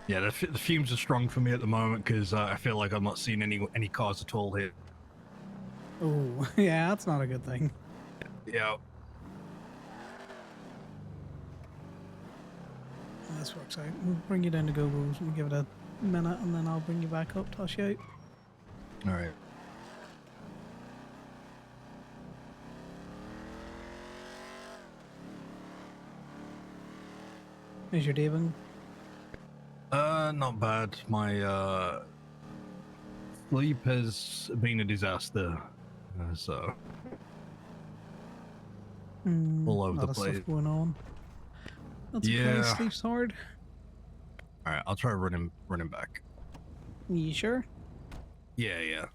Yeah, the fumes are strong for me at the moment because I feel like I'm not seeing any cars at all here. Oh, yeah, that's not a good thing. Yeah. This works out. We'll bring you down to Go-Go's. We'll give it a minute and then I'll bring you back up, toss you out. All right. How's your day been? Not bad. My sleep has been a disaster. So all A over lot the of stuff place. going on. Not surprised Yeah. sleep's hard. All right. I'll try running back. You sure? Yeah. Yeah.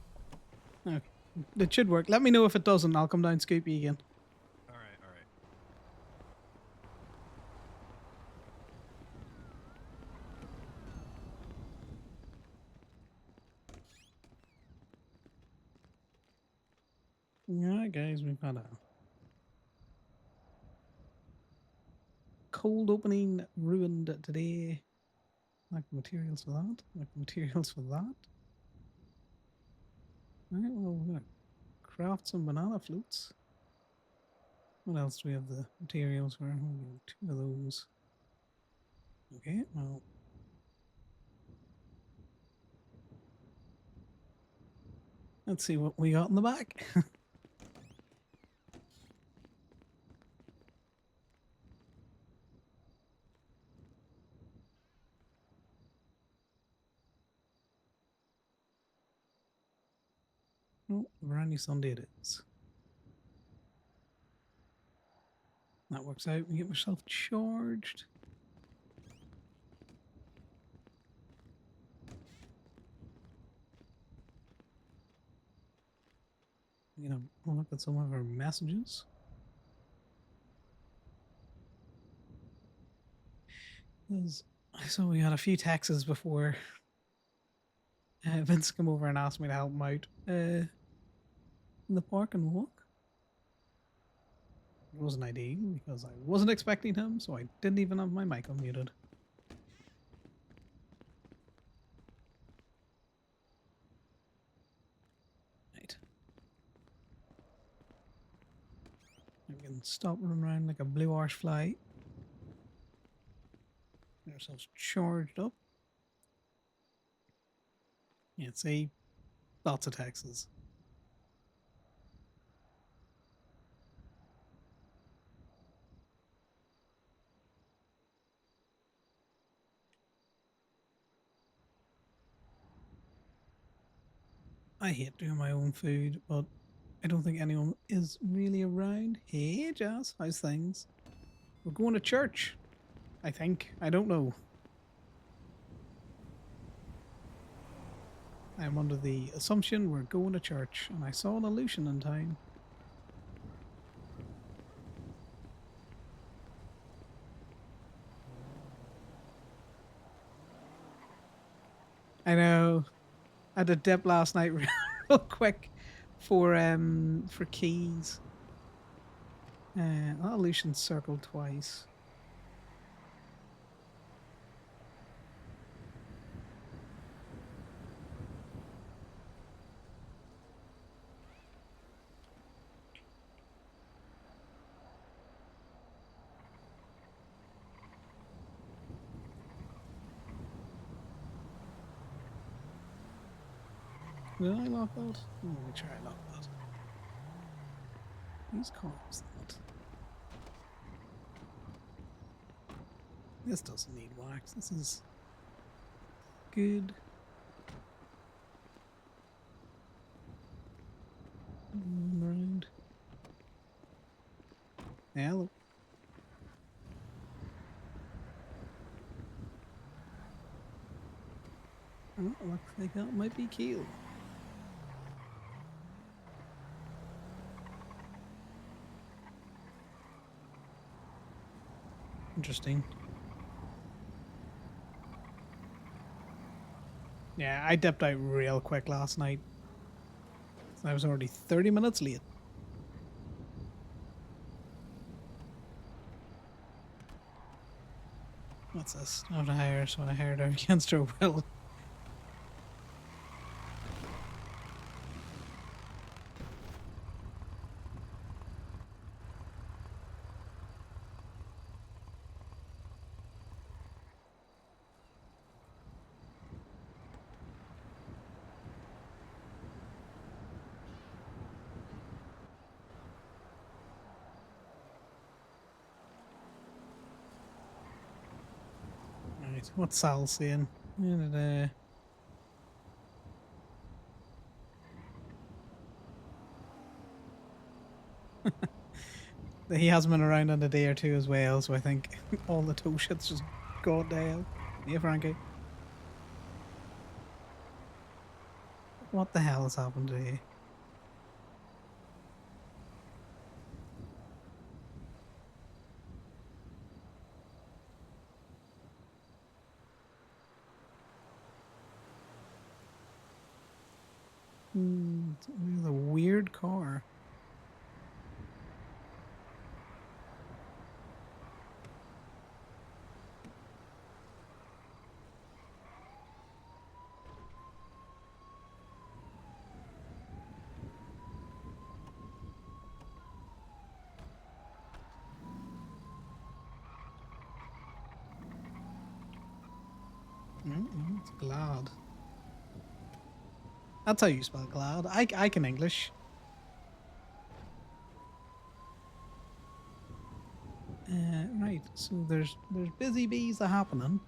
Okay. It should work. Let me know if it doesn't. I'll come down and scoop you again. All right. All right. Alright, guys, we've had a cold opening ruined today. Like materials for that. Like materials for that. Alright, well, we're gonna craft some banana floats. What else do we have the materials for? We'll get two of those. Okay, well, let's see what we got in the back. Oh, brand new Sunday it is. That works out. We get myself charged. You know, I'll look at some of our messages. So we had a few texts before Vince came over and asked me to help him out in the park and walk. It wasn't ideal because I wasn't expecting him, so I didn't even have my mic unmuted. Right. We can stop running around like a blue arse fly. Get ourselves charged up. Yeah, see, lots of texts. I hate doing my own food, but I don't think anyone is really around. Hey, Jazz, how's things? We're going to church, I think. I don't know. I'm under the assumption we're going to church, and I saw an illusion in town. I know. I had a dip last night real quick for keys. That illusion circled twice. Did I lock that? Let me try lock that. Whose car is that? This doesn't need wax. This is good. Around. Yeah, look. Oh, looks like that might be Keel. Interesting. Yeah, I dipped out real quick last night. I was already 30 minutes late. What's this? Not to hire, so I hired her against her will. Right, what's Sal saying? He has been around in a day or two as well, so I think all the toe shit's just gone down. Yeah, Frankie. What the hell has happened to you? It's a weird car. It's glad. That's how you spell glad. I can English. Right, so there's busy bees are happening.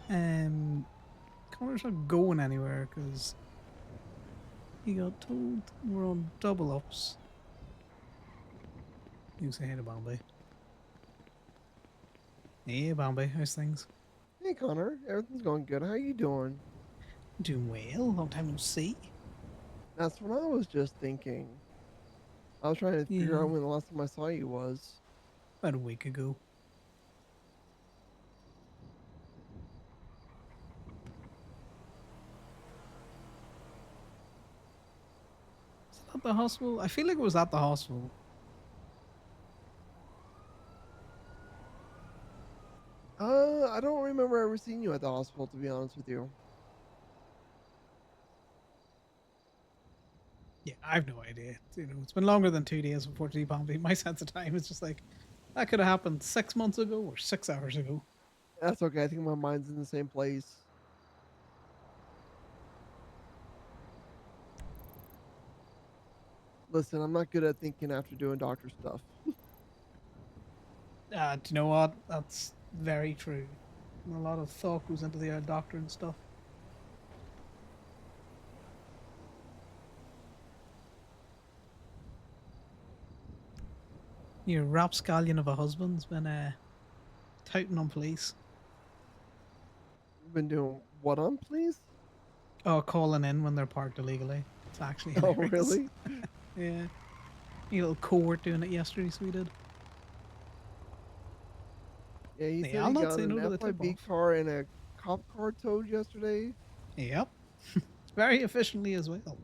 Connor's not going anywhere because he got told we're on double ups. You say hey to Bombay. Hey Bombay, how's things? Hey Connor, everything's going good. How you doing? Doing well, long time no see. That's what I was just thinking. I was trying to figure Yeah, out when the last time I saw you was. about a week ago. Is it at the hospital? I feel like it was at the hospital. I don't remember ever seeing you at the hospital, to be honest with you. Yeah, I have no idea. It's been longer than 2 days, unfortunately, Bombay. My sense of time is just like, that could have happened 6 months ago or 6 hours ago. That's okay. I think my mind's in the same place. Listen, I'm not good at thinking after doing doctor stuff. Do you know what? That's very true. A lot of thought goes into the doctor and stuff. Your rapscallion of a husband's been touting on police. You've been doing what on, please? Oh, calling in when they're parked illegally. It's actually Oh, hilarious. really? Yeah. A little cohort doing it yesterday, so we did. Yeah, he Yeah, said I'll he not got say an no to the tip FIB off. car and a cop car towed yesterday. Yep. It's very efficiently as well.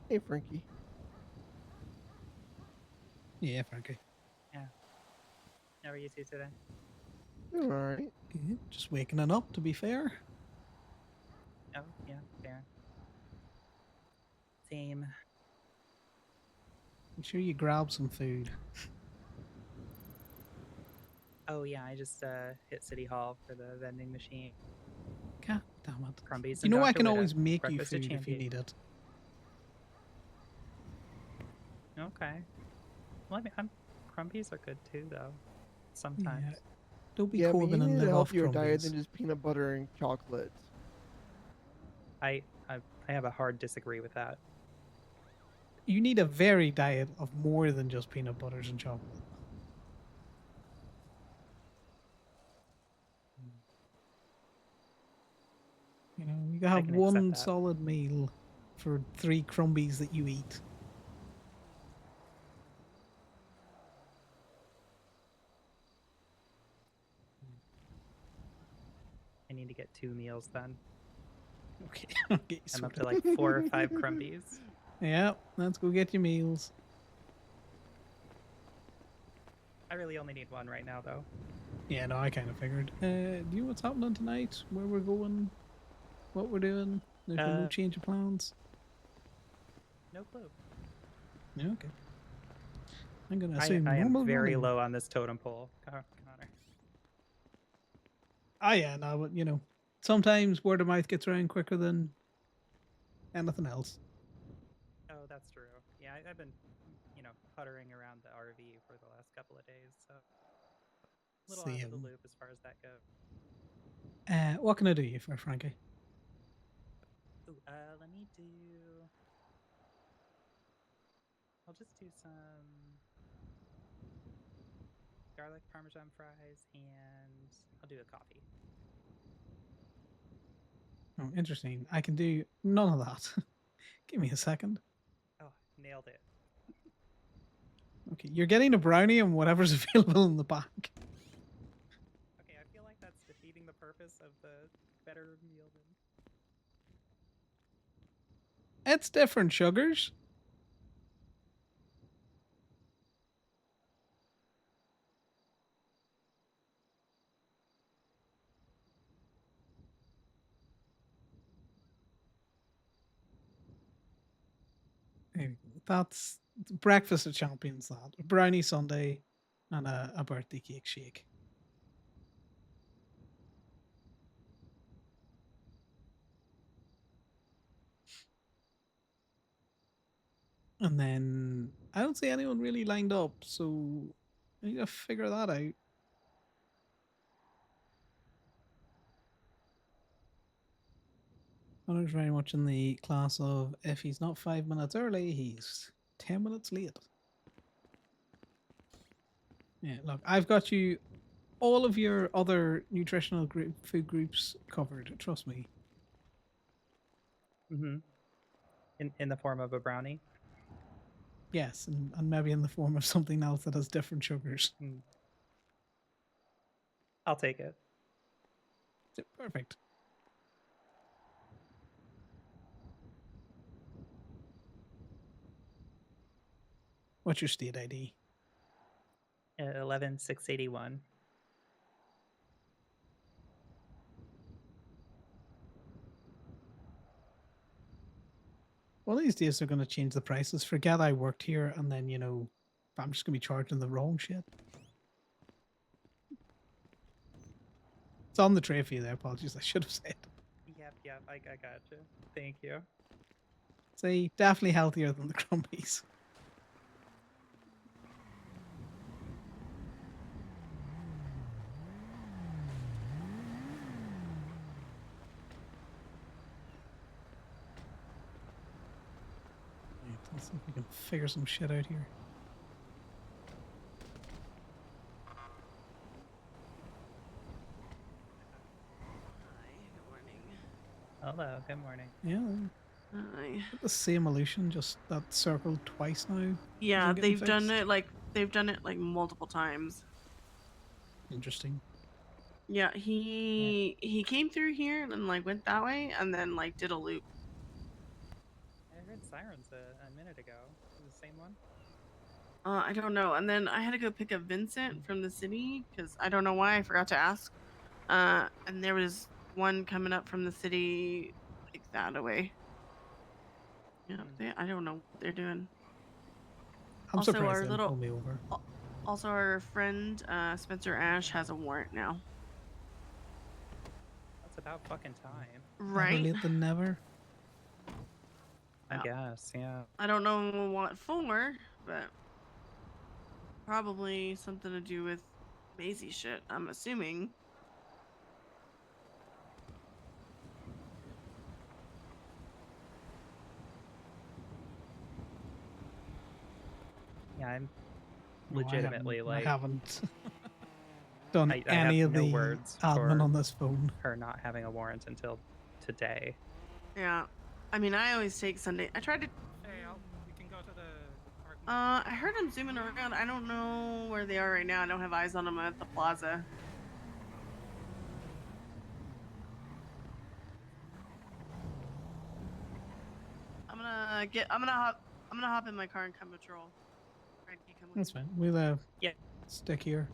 Hey, Frankie. Yeah, Frankie. Yeah. How are you two today? Doing all right. Good. Just waking it up, to be fair. Oh, yeah, fair. Same. Make sure you grab some food. Oh, yeah, I just hit City Hall for the vending machine. God damn it. Crumbies You and know I Dr. can Witta. always make you Breakfast of food if you champions. need it. Okay. Well, I mean, Crumbies are good too, though. Sometimes. Yeah. Don't be Yeah, but Corbin you and need a live off healthier diet than crumbies. just peanut butter and chocolate. I, I I have a hard disagree with that. You need a varied diet of more than just peanut butters and chocolate. You can I have can accept one that. solid meal for 3 crumbies that you eat. get 2 meals then. Okay, I'll get you I'm up sorted. to like 4 or 5 crumbies. Yeah, let's go get your meals. I really only need 1 right now, though. Yeah, no, I kind of figured. Do you know what's happening tonight? Where we're going? What we're doing? There's been no change of plans. No clue. Yeah, okay. I'm gonna I assume am normal very running. low on this totem pole, Connor. Ah, yeah, no, but you know, sometimes word of mouth gets around quicker than anything else. Oh, that's true. Yeah, I've been, puttering around the RV for the last couple of days, so a little out of the Same. loop as far as that goes. What can I do you for, Frankie? Ooh, let me do. I'll just do some garlic parmesan fries, and I'll do a coffee. Oh, interesting. I can do none of that. Give me a second. Oh, nailed it. Okay, you're getting a brownie and whatever's available in the back. Okay, I feel like that's defeating the purpose of the better meal than. It's different sugars. That's breakfast of champions. That a brownie sundae and a birthday cake shake. And then I don't see anyone really lined up, so I need to figure that out. Connor's very much in the class of if he's not 5 minutes early, he's 10 minutes late. Yeah, look, I've got you all of your other nutritional food groups covered. Trust me. Mm-hmm. In the form of a brownie. Yes, and maybe in the form of something else that has different sugars. Mm. I'll take it. Perfect. What's your state ID? 11681. One of these days they're going to change the prices. Forget I worked here, and then you know, I'm just going to be charging the wrong shit. It's on the tray for you there. Apologies, I should have said. Yep, I gotcha. Thank you. See, definitely healthier than the crumbies. Right, let's see if we can figure some shit out here. Hello, good morning. Yeah, Hi. the same illusion, just that circle twice now. Yeah, isn't getting they've done fixed. it like multiple times. Interesting. Yeah, he came through here and like went that way and then like did a loop. I heard sirens a minute ago. The same one? I don't know. And then I had to go pick up Vincent from the city because I don't know why I forgot to ask. And there was one coming up from the city like that away. Yeah, I don't know what they're doing. I'm Also, surprised our they didn't pull me over. Also, our friend Spencer Ash has a warrant now. That's about fucking time. Right? Better late than never. I guess, yeah. I don't know what for, but probably something to do with Maisie shit, I'm assuming. Yeah, I'm No, legitimately I like. haven't done I any have of no the words admin for on this phone. her not having a warrant until today. Yeah. I mean, I always take Sunday. I tried to. Hey, we can go to the park. I heard them zooming around. I don't know where they are right now. I don't have eyes on them at the plaza. I'm gonna hop in my car and come patrol. Frankie, come with That's me. fine. We'll Yeah. stick here.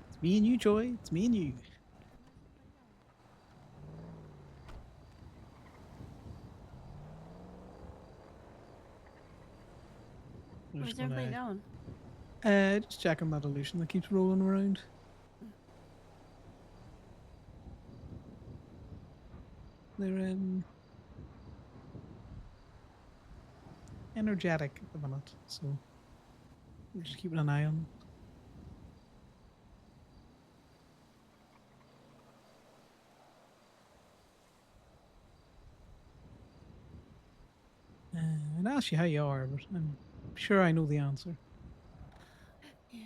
It's me and you, Joy. It's me and you. We're Where's just everybody gonna going? just checking that illusion that keeps rolling around. They're energetic at the minute, so we're just keeping an eye on. I'd ask you how you are, but I'm sure I know the answer. Yeah.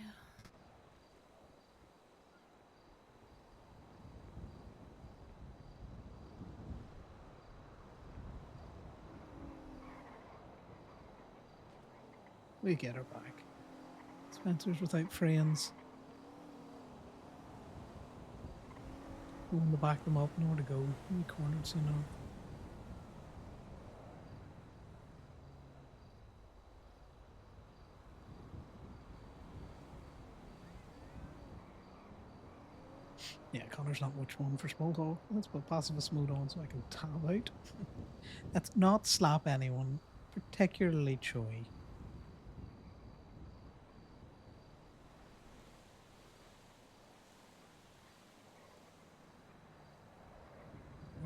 We get her back. Spencer's without friends. Going to back them up, nowhere to go. We cornered soon enough. Yeah, Connor's not much one for small talk. Let's put pacifist mode on so I can tab out. Let's not slap anyone, particularly Choi.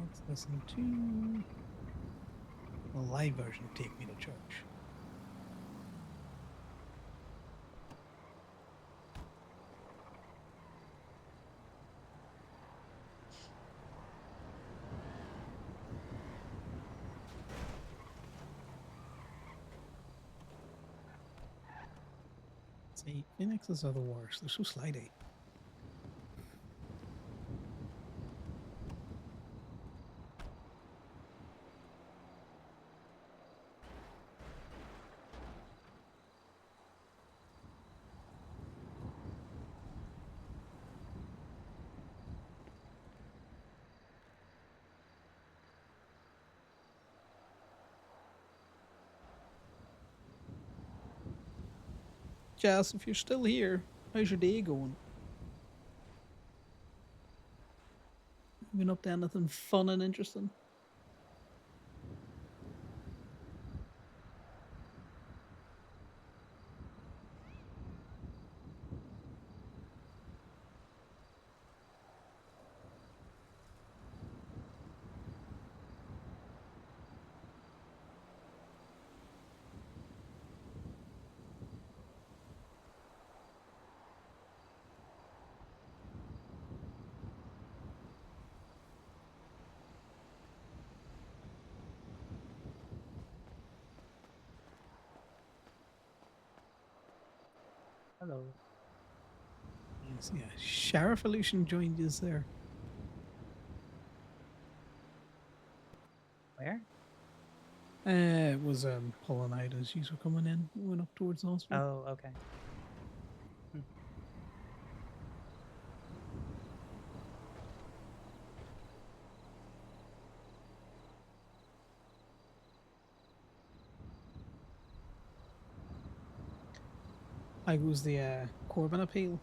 Let's listen to the live version of Take Me to Church. See, Phoenixes are the worst. They're so slidey. Jess, if you're still here, how's your day going? Been up to anything fun and interesting? Hello. Yes, yeah. Sheriff Illusion joined us there. Where? It was pulling out as you were coming in. We went up towards the hospital. Oh, okay. Hmm. How was the Corbin appeal?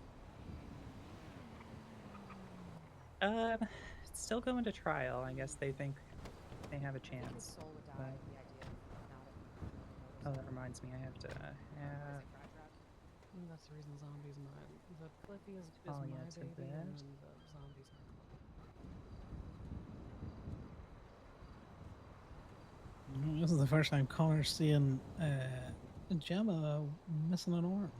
Um, it's still going to trial. I guess they think they have a chance. But... Oh, that reminds me. I have to. That's the reason zombies not. The Cliffy is Oh, my yeah, to baby, that. and then the zombies are Cliffy. This is the first time Connor's seeing Gemma missing an arm.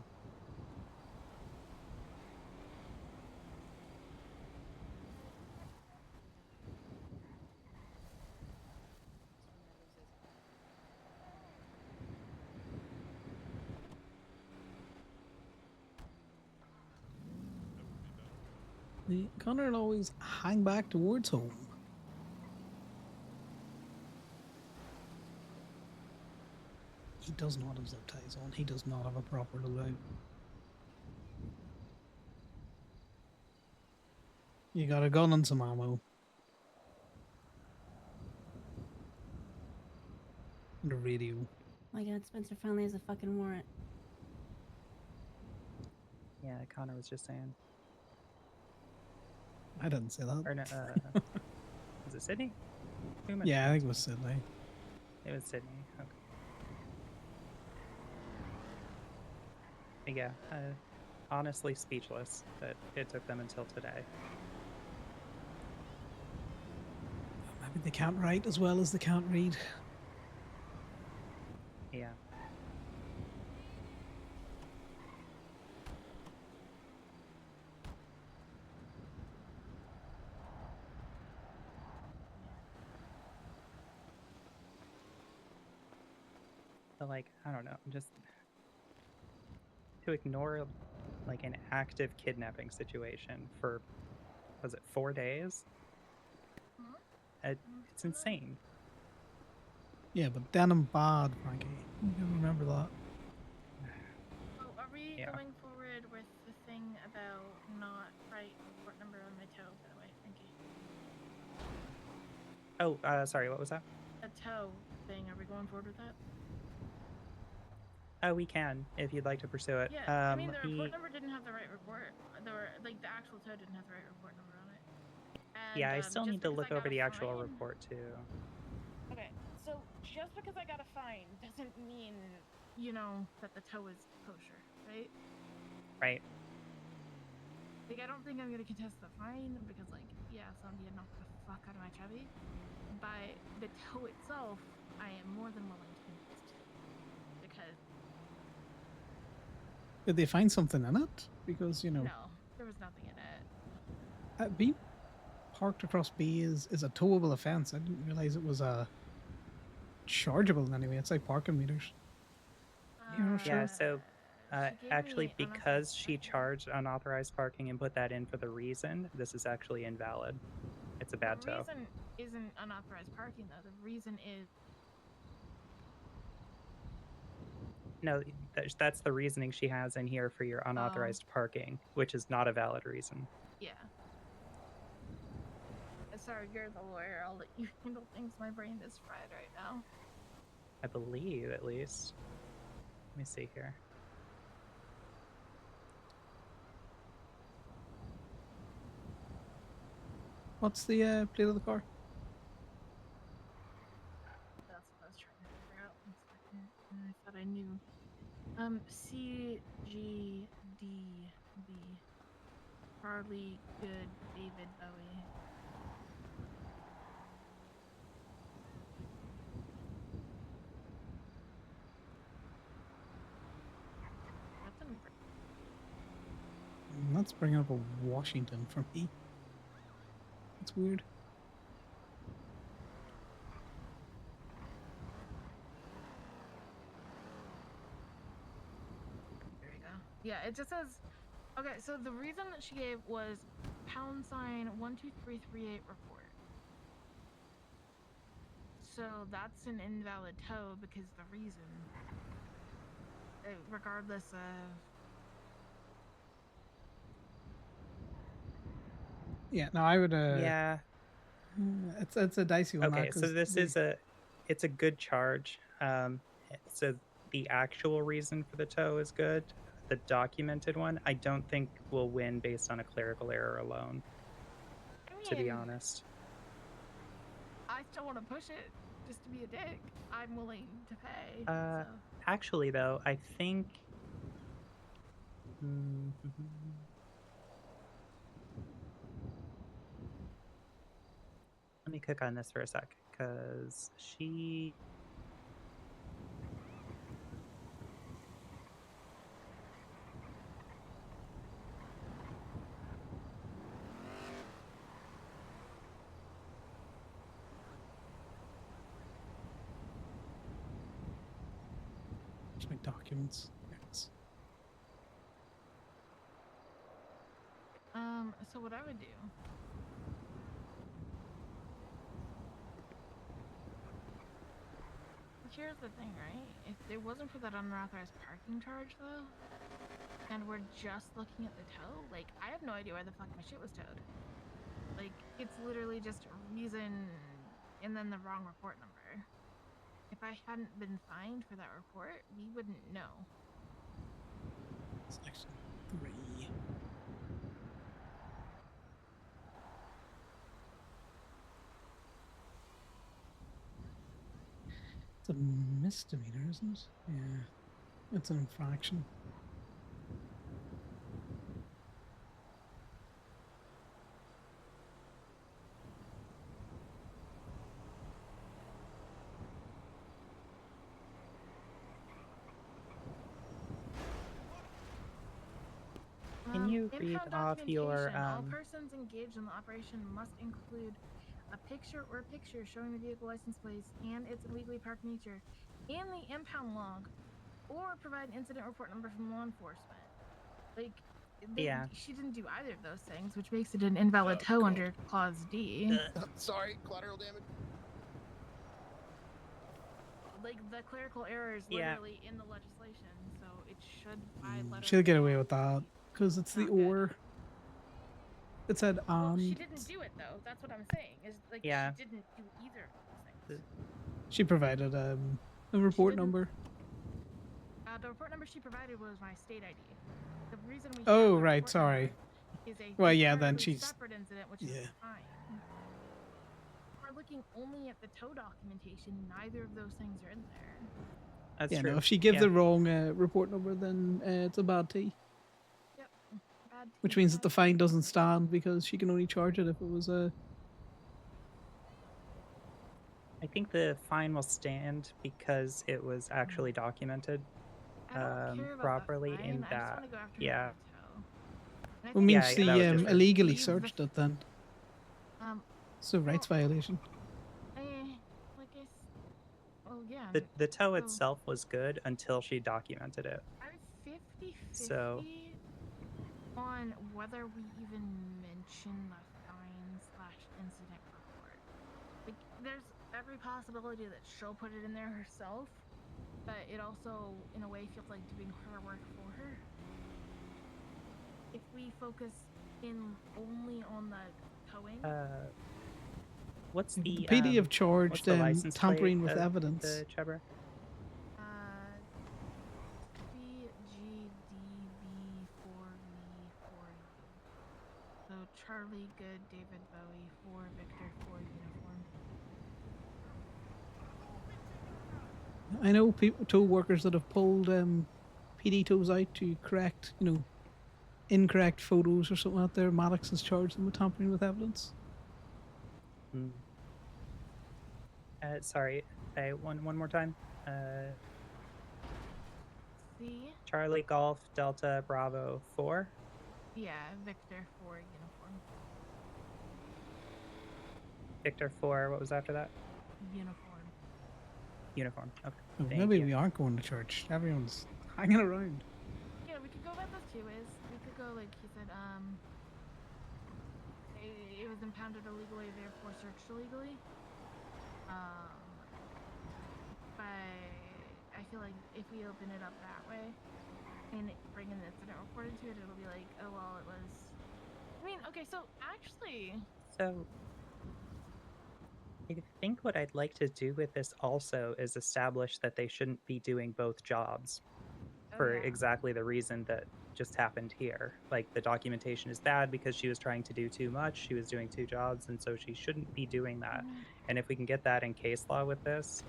Connor will always hang back towards home. He does not have zip ties on. He does not have a proper loadout. You got a gun and some ammo. And a radio. My God, Spencer finally has a fucking warrant. Yeah, Connor was just saying. I didn't say that. Or no, was it Sydney? Who mentioned Yeah, I think it was Sydney. it was Sydney. Okay. But yeah, honestly speechless that it took them until today. Maybe they can't write as well as they can't read. Yeah. But like, I don't know, just to ignore like an active kidnapping situation for, was it 4 days? It's insane. Yeah, but denim bad, Frankie. You gotta remember that. Oh, are we Yeah. going forward with the thing about not right report number on my toe, by the way, Frankie? Oh, sorry, what was that? A toe thing, are we going forward with that? Oh, we can if you'd like to pursue it. Yeah, I mean, the he- report number didn't have the right report. Like, the actual toe didn't have the right report number on it. And, yeah, I still just need to because look I over got a the actual fine- report too. Okay, so just because I got a fine doesn't mean, you know, that the toe is kosher, right? Right. Like, I don't think I'm gonna contest the fine because, like, yeah, somebody had knocked the fuck out of my chubby. But the toe itself, I am more than willing to contest. Because, Did they find something in it? Because, you know, no, there was nothing in it. being parked across B is a towable offence. I didn't realize it was chargeable in any way. It's like parking meters. You know, Yeah, sure. so she gave actually, me because unauthorized she parking. charged unauthorized parking and put that in for the reason, this is actually invalid. It's a bad The tow. reason isn't unauthorized parking, though. The reason is No, that's the reasoning she has in here for your unauthorized parking, which is not a valid reason. yeah. Sorry, you're the lawyer. I'll let you handle things. My brain is fried right now. I believe, at least. Let me see here. What's the plate of the car? That's what I was trying to figure out. 1 second. I thought I knew. CGDB. Charlie Good David Bowie. That didn't work. That's bringing up a Washington for me. That's weird. There you go. Yeah, it just says. Okay, so the reason that she gave was #12338 report. So that's an invalid tow because the reason, regardless of. Yeah, no, I would. Yeah. It's a dicey one. Okay, so this is it's a good charge. So the actual reason for the tow is good. The documented one, I don't think will win based on a clerical error alone. To be honest. I still want to push it just to be a dick. I'm willing to pay. Uh, so. Actually, though, I think. Let me click on this for a sec, because she. Just make documents. Yes. So what I would do. Here's the thing, right? If it wasn't for that unauthorized parking charge, though, and we're just looking at the tow, like, I have no idea why the fuck my shit was towed. Like, it's literally just a reason and then the wrong report number. If I hadn't been fined for that report, we wouldn't know. Section 3. It's a misdemeanor, isn't it? Yeah. It's an infraction. Can you read Impound off your, documentation. All persons engaged in the operation must include a picture or pictures showing the vehicle license plates and its illegally parked nature, and the impound log, or provide an incident report number from law enforcement. Like, Yeah. she didn't do either of those things, which makes it an invalid tow under Clause D. Sorry, collateral damage. Like, the clerical error is Yeah. literally in the legislation, so it should by letter. She'll of get law away with that be because it's the not good. or. It said Well, she and. didn't do it though. That's what I'm saying. Is like Yeah. she didn't do either of those things. She provided a report didn't- number. The report number she provided was my state ID. The reason we Oh, have the right, report sorry. number is a Well, yeah, then entirely she's- separate incident, which yeah. is fine. We're looking only at the tow documentation. Neither of those things are in there. That's Yeah, true. no, if she gives Yeah. the wrong report number, then it's a bad T. Yep. Bad Which tea, means that bad the tea. fine doesn't stand because she can only charge it if it was a. I think the fine will stand because it was actually documented I don't care about properly the fine. in I just that. want to go after her Yeah. for the tow. And I Well, think means yeah, she that was just her. illegally leave the searched it then. So rights violation. like I well, yeah. The tow so- itself was good until she documented it. I'm 50-50 So- on whether we even mention the fine/incident report. Like, there's every possibility that she'll put it in there herself, but it also, in a way, feels like doing her work for her. If we focus in only on the towing, What's The the PD have what's charged the license tampering plate with of evidence. The Chubber? BGDB4V4U. So Charlie, Good, David Bowie, 4 Victor, 4 uniform. I know people, tow workers that have pulled PD tows out to correct, incorrect photos or something out there. Maddox has charged them with tampering with evidence. Mm. Sorry, one more time. C, Charlie Golf Delta Bravo 4. yeah, Victor, 4 uniform. Victor 4. What was after that? Uniform. Uniform. Okay. Oh, Thank maybe you. we aren't going to church. Everyone's hanging around. Yeah, we could go about this two ways. We could go like he said, it was impounded illegally, therefore searched illegally. But I feel like if we open it up that way and bring an incident report into it, it'll be like, oh well, it was. I mean, okay, so actually, So, I think what I'd like to do with this also is establish that they shouldn't be doing both jobs for yeah. exactly the reason that just happened here. Like, the documentation is bad because she was trying to do too much. She was doing two jobs, and so she shouldn't be doing that. Mhm. And if we can get that in case law with this,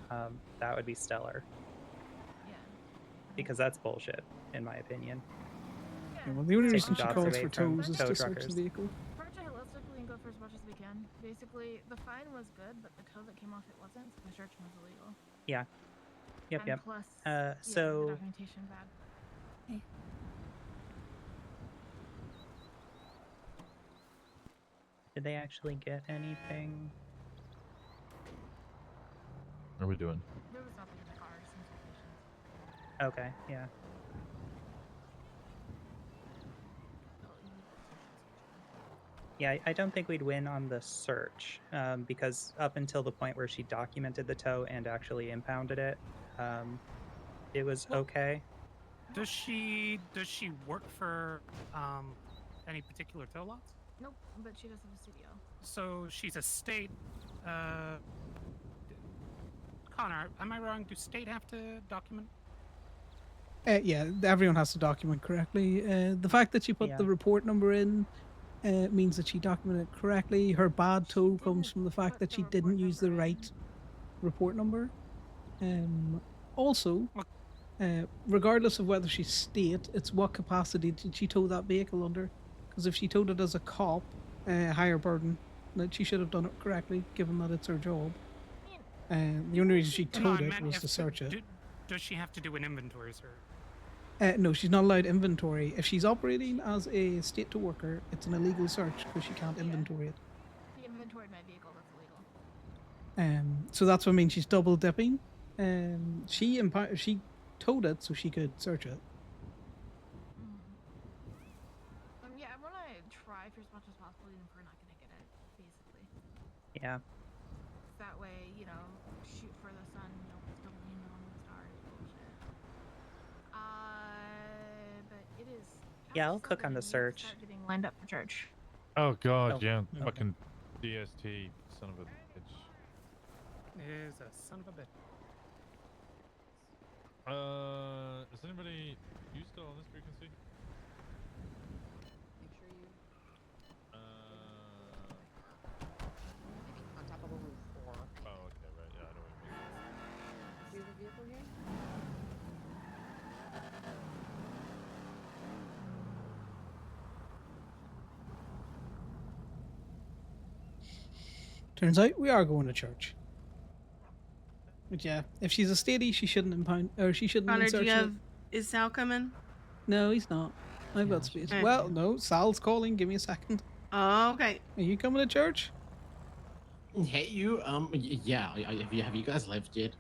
that would be stellar Yeah. because that's bullshit, in my opinion. Yeah. Yeah, well, the only Take reason the she dogs calls away for from tows is tow to search truckers. the vehicle. Approach it holistically and go for as much as we can. Basically, the fine was good, but the tow that came off it wasn't, so the search was illegal. Yeah. Yep, And yep. plus, So- the documentation bad. Did they actually get anything? What are we doing? There was nothing in the car, some citations. Okay, yeah. Yeah, I don't think we'd win on the search because up until the point where she documented the tow and actually impounded it, it was Well- okay. Does she work for any particular tow lots? Nope, but she does have a studio. So she's a state. Uh, Connor, am I wrong? Do state have to document? Yeah, everyone has to document correctly. The fact that she put the Yeah. report number in means that she documented it correctly. Her bad tow comes didn't from the fact put that the she didn't report use the number in. right report number. Also, What? regardless of whether she's state, it's what capacity did she tow that vehicle under? Because if she towed it as a cop, higher burden, that she should have done it correctly, given that it's her job. The only reason she No, I towed it meant was if to search it. Does she have to do an inventory, sir? No, she's not allowed inventory. If she's operating as a state to worker, it's an illegal search because she can't inventory it. She inventoried my vehicle. That's illegal. So that's what I mean. She's double dipping. She towed it so she could search it. Yeah, I want to try for as much as possible, even if we're not going to get it, basically. Yeah. That way, you know, shoot for the sun, still lean on the stars, bullshit. But it is. Yeah, I'll after click on 7, the we have to search. start getting lined up for church. Oh god, Oh, yeah. okay. Fucking DST, son of a bitch. Is a son of a bitch. Is anybody you still on this frequency? Make sure you Uh on top of a roof or oh okay, right, yeah, I know what you mean. do you have a vehicle here? Turns out we are going to church. But yeah, if she's a statey, she shouldn't impound, or she shouldn't Connor, insert do you it. have? Is Sal coming? No, he's not. I've got space. Okay. Well, no, Sal's calling. Give me a second. Oh, okay. Are you coming to church? Hey, you. Yeah. Have you guys left yet?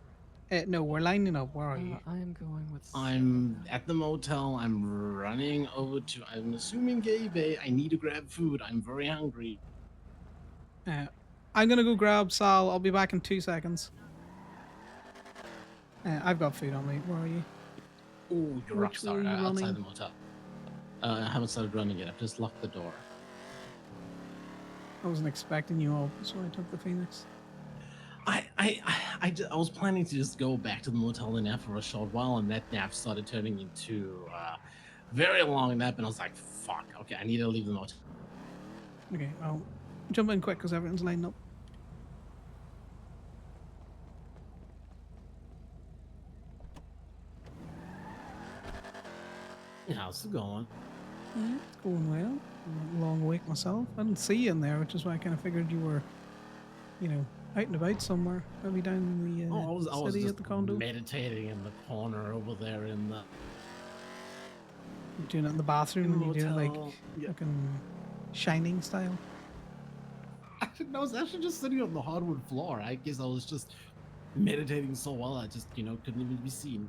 No, we're lining up. Where are you? I am going with. I'm at the motel. I'm running over to. I'm assuming Gay Bay. I need to grab food. I'm very hungry. I'm gonna go grab Sal. I'll be back in 2 seconds. I've got food on me. Where are you? Oh, you're rock Which star. way are you Outside running? the motel. I haven't started running yet. I've just locked the door. I wasn't expecting you all, so I took the Phoenix. I was planning to just go back to the motel and nap for a short while, and that nap started turning into very long nap, and I was like, fuck, okay, I need to leave the motel. Okay, I'll jump in quick because everyone's lined up. How's it going? Yeah, it's going well. I'm long awake myself. I didn't see you in there, which is why I kind of figured you were, out and about somewhere. Maybe down in the I was city just at the condo. meditating in the corner over there in the You're doing it in the bathroom and you do it like motel. Yeah. fucking Shining style. I was actually just sitting on the hardwood floor. I guess I was just meditating so well I just, couldn't even be seen.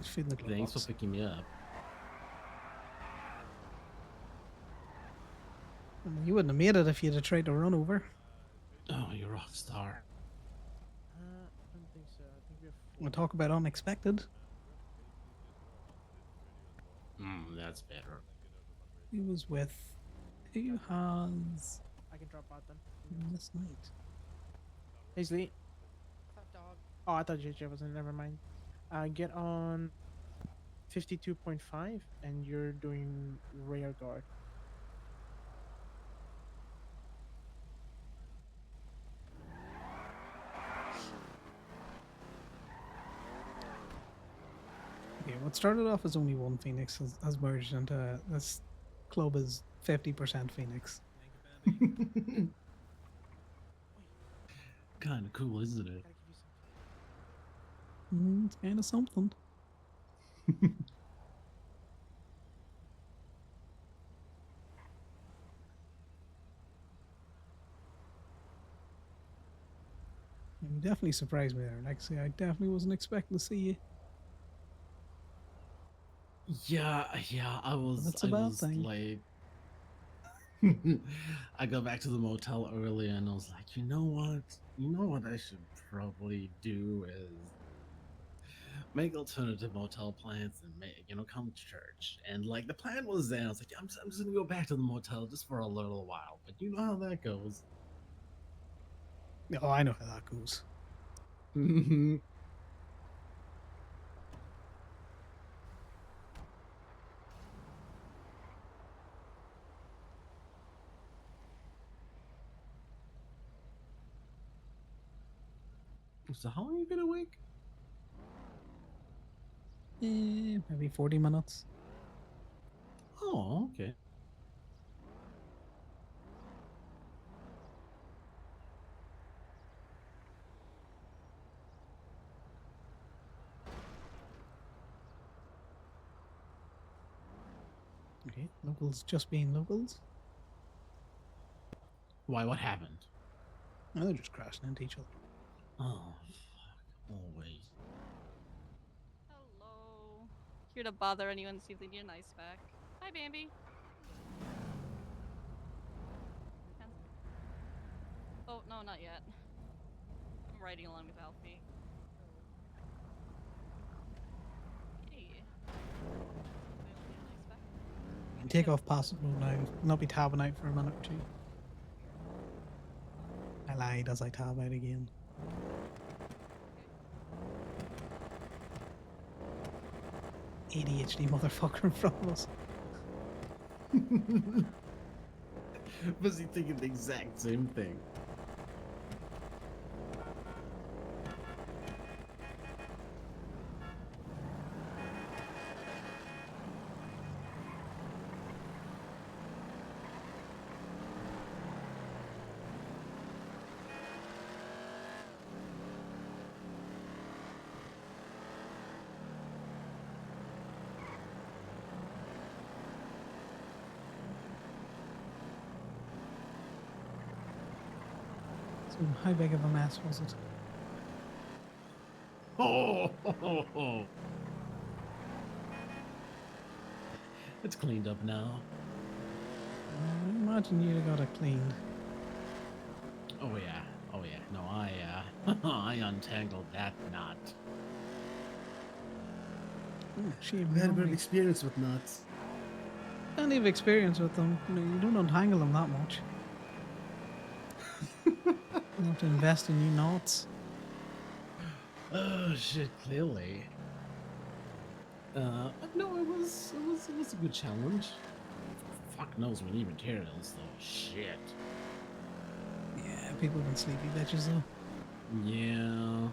Just feeding the glove Thanks box. for picking me up. You wouldn't have made it if you'd have tried to run over. Oh, you're a rock star. I don't think so. I think we have. We'll talk about unexpected. That's better. Who was with? Who has I can drop out then. this night? Paisley. What's up, dog? Oh, I thought JJ was in. Never mind. Get on 52.5, and you're doing rear guard. Okay, what started off as only one Phoenix has merged into this club is 50% Phoenix. Kind of cool, isn't it? Gotta give you some. It's kind of something. You definitely surprised me there, Lexi. I definitely wasn't expecting to see you. Yeah, I was. That's a I bad was thing. like, I got back to the motel earlier, and I was like, you know what? I should probably do is make alternative motel plans and make, come to church. And like the plan was there. I was like, I'm just gonna go back to the motel just for a little while. But you know how that goes. Oh, I know how that goes. So how long have you been awake? Maybe 40 minutes. Oh, okay. Okay, locals just being locals. Why? What happened? No, they're just crashing into each other. Oh, fuck. Always. Hello. Here to bother anyone to see if they need an ice pack. Hi, Bambi. Oh, no, not yet. I'm riding along with Alfie. Hey. You can take off passive mode now. Not be tabbing out for a minute or two. I lied as I tab out again. ADHD motherfucker in front of us. Was he thinking the exact same thing? So how big of a mess was it? Oh, it's cleaned up now. I imagine you'd have got it cleaned. Oh yeah. Oh yeah. No, I untangled that knot. Oh, shame. I had a bit of experience with knots. Plenty of experience with them. You don't untangle them that much. You have to invest in new knots. Oh shit! Clearly. But no, it was a good challenge. Fuck knows we need materials though. Shit. Yeah, people have been sleepy bitches though. Yeah.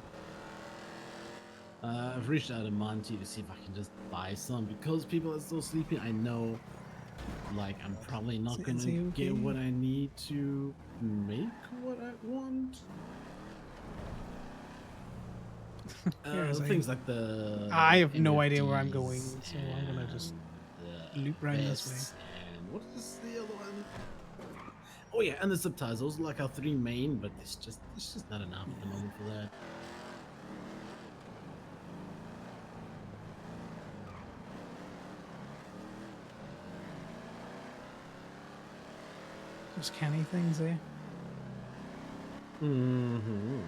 I've reached out to Monty to see if I can just buy some because people are still sleeping. I know, like, I'm probably not Is gonna he okay? get what I need to make what I want. Here's a- Things like the. I have no idea where I'm going, NFTs so I'm gonna just and loop round this vests and what is the other one? Oh yeah, and the subtitles, like our three main, but it's just not enough at the moment for that. Just canny things, eh? Mm-hmm.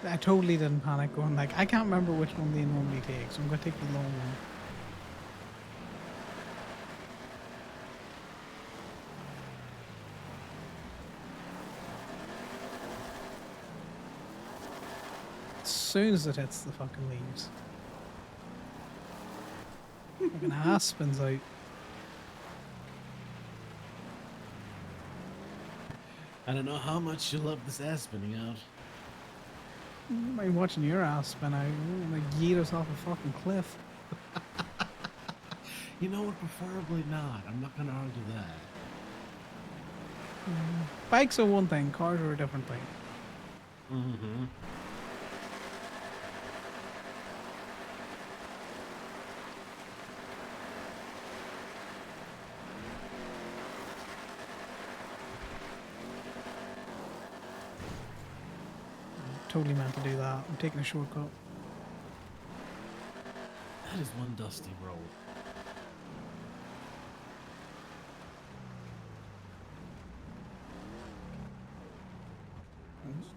I totally didn't panic going like, I can't remember which one they normally take, so I'm gonna take the long one. As soon as it hits the fucking leaves. Like an ass spins out. I don't know how much you love this ass spinning out. I don't mind watching your ass spin out. I'm gonna yeet us off a fucking cliff. You know what? Preferably not. I'm not gonna argue that. Bikes are one thing, cars are a different thing. Mm-hmm. Totally meant to do that. I'm taking a shortcut. That is one dusty road.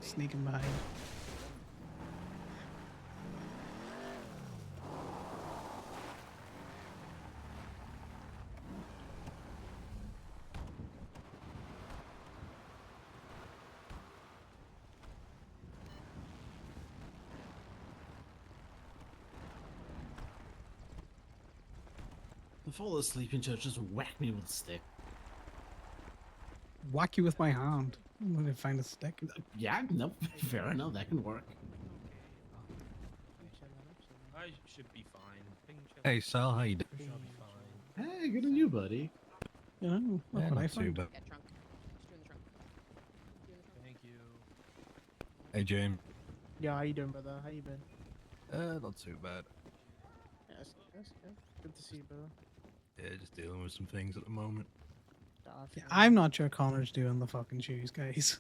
Sneaking behind. If I fall asleep in church, just whack me with a stick. Whack you with my hand. I'm gonna find a stick. Yeah, no, fair enough. That can work. I should be fine. Hey, Sal, how you doing? I shall be fine. Hey, good on you, buddy. You know, look Yeah, what I not too found. bad. Get drunk. Just do in the trunk. Thank you. Hey, James. Yeah, how you doing, brother? How you been? Not too bad. Yes, good. Good to see you, brother. Yeah, just dealing with some things at the moment. Yeah, I'm not sure Connor's doing the fucking shoes, guys.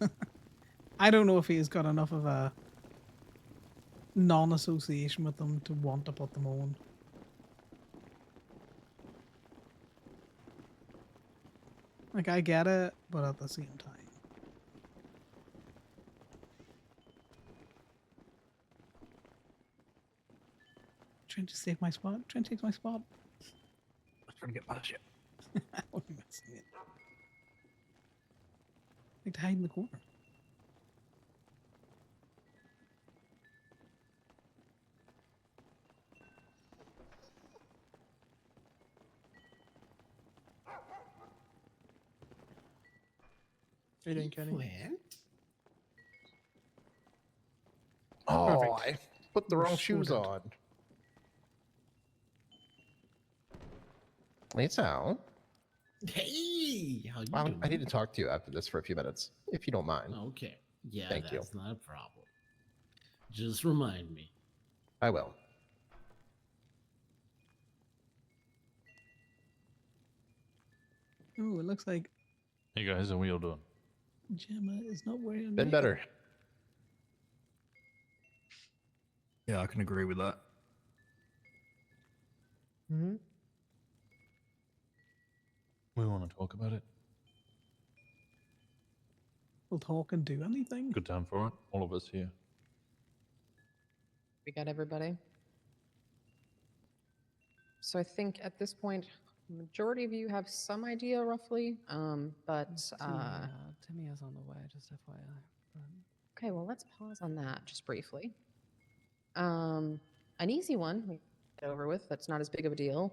I don't know if he's got enough of a non-association with them to want to put them on. Like, I get it, but at the same time. Trying to save my spot? Trying to take my spot? I'm trying to get past you. I won't be messing it. Like to hide in the corner. How you doing, Kenny? Oh, Perfect. I put the You're wrong shoes sorted. on. It's out. Hey, how you Well, doing? I need to talk to you after this for a few minutes, if you don't mind. Okay. Yeah, Thank you. that's not a problem. Just remind me. I will. Oh, it looks like Hey guys, how we all doing? Gemma is not wearing Been makeup. better. Yeah, I can agree with that. Mm-hmm. We want to talk about it. We'll talk and do anything. Good time for it. All of us here. We got everybody. So I think at this point, majority of you have some idea roughly, but Timmy is on the way, just FYI. okay, well let's pause on that just briefly. An easy one we get over with. That's not as big of a deal.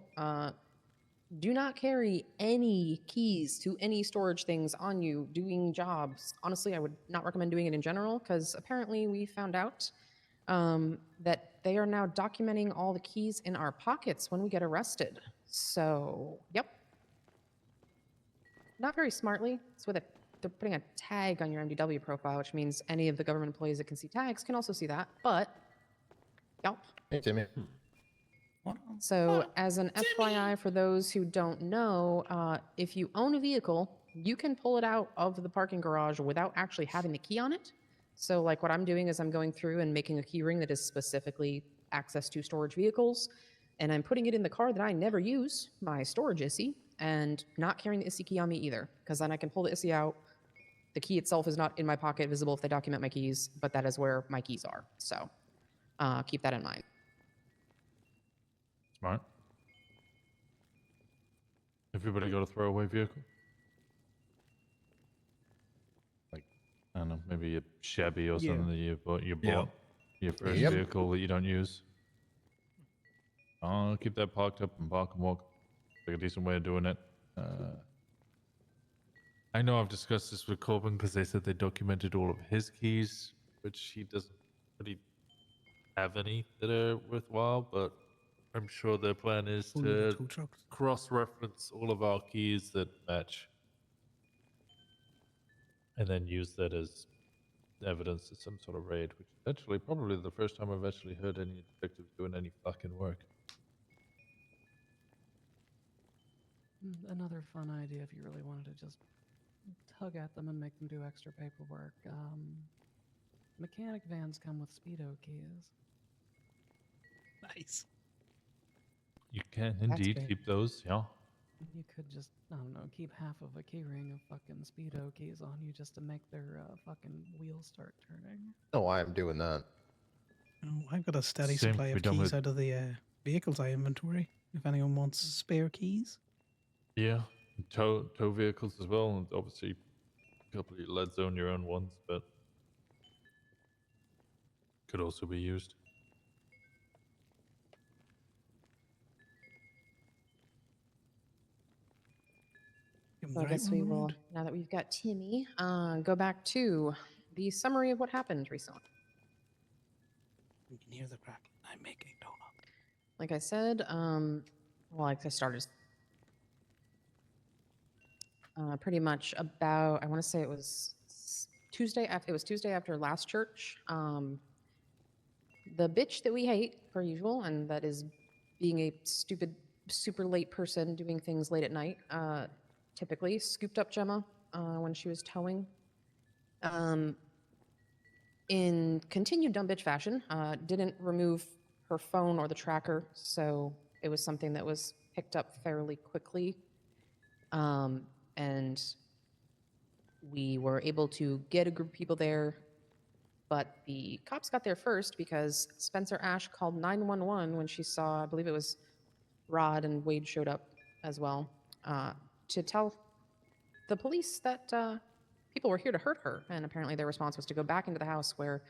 Do not carry any keys to any storage things on you doing jobs. Honestly, I would not recommend doing it in general because apparently we found out that they are now documenting all the keys in our pockets when we get arrested. So, yep. Not very smartly. It's with they're putting a tag on your MDW profile, which means any of the government employees that can see tags can also see that. But, yep. Hey, Timmy. So, as an FYI for those who don't know, if you own a vehicle, you can pull it out of the parking garage without actually having the key on it. So, like what I'm doing is I'm going through and making a key ring that is specifically access to storage vehicles, and I'm putting it in the car that I never use, my storage ISI, and not carrying the ISI key on me either, because then I can pull the ISI out. The key itself is not in my pocket visible if they document my keys, but that is where my keys are. So, keep that in mind. Smart. Everybody got a throwaway vehicle? Like, I don't know, maybe a Chevy or Yeah. something that you bought Yep. your first Yep. vehicle that you don't use. I'll keep that parked up and park and walk. Like a decent way of doing it. I know I've discussed this with Corbin because they said they documented all of his keys, which he doesn't really have any that are worthwhile, but I'm sure their plan is Only the to tow trucks. cross-reference all of our keys that match and then use that as evidence of some sort of raid, which is actually probably the first time I've actually heard any detectives doing any fucking work. Another fun idea if you really wanted to just tug at them and make them do extra paperwork. Mechanic vans come with speedo keys. Nice. You can That's indeed great. keep those, yeah. You could just, I don't know, keep half of a keyring of fucking speedo keys on you just to make their fucking wheels start turning. Oh, I am doing that. Oh, I've got a steady Same supply can be of done keys with- out of the vehicles I inventory. If anyone wants spare keys. Yeah, tow vehicles as well, and obviously a couple of leads own your own ones, but could also be used. So I guess we will, now that we've got Timmy, go back to the summary of what happened recently. You can hear the crackling. I'm making donuts. Like I said, well, like I started pretty much about, I want to say it was Tuesday after, it was Tuesday after last church. The bitch that we hate, per usual, and that is being a stupid, super late person doing things late at night, typically scooped up Gemma when she was towing. In continued dumb bitch fashion, didn't remove her phone or the tracker, so it was something that was picked up fairly quickly. And we were able to get a group of people there, but the cops got there first because Spencer Ash called 911 when she saw, I believe it was Rod and Wade showed up as well, to tell the police that people were here to hurt her. And apparently their response was to go back into the house where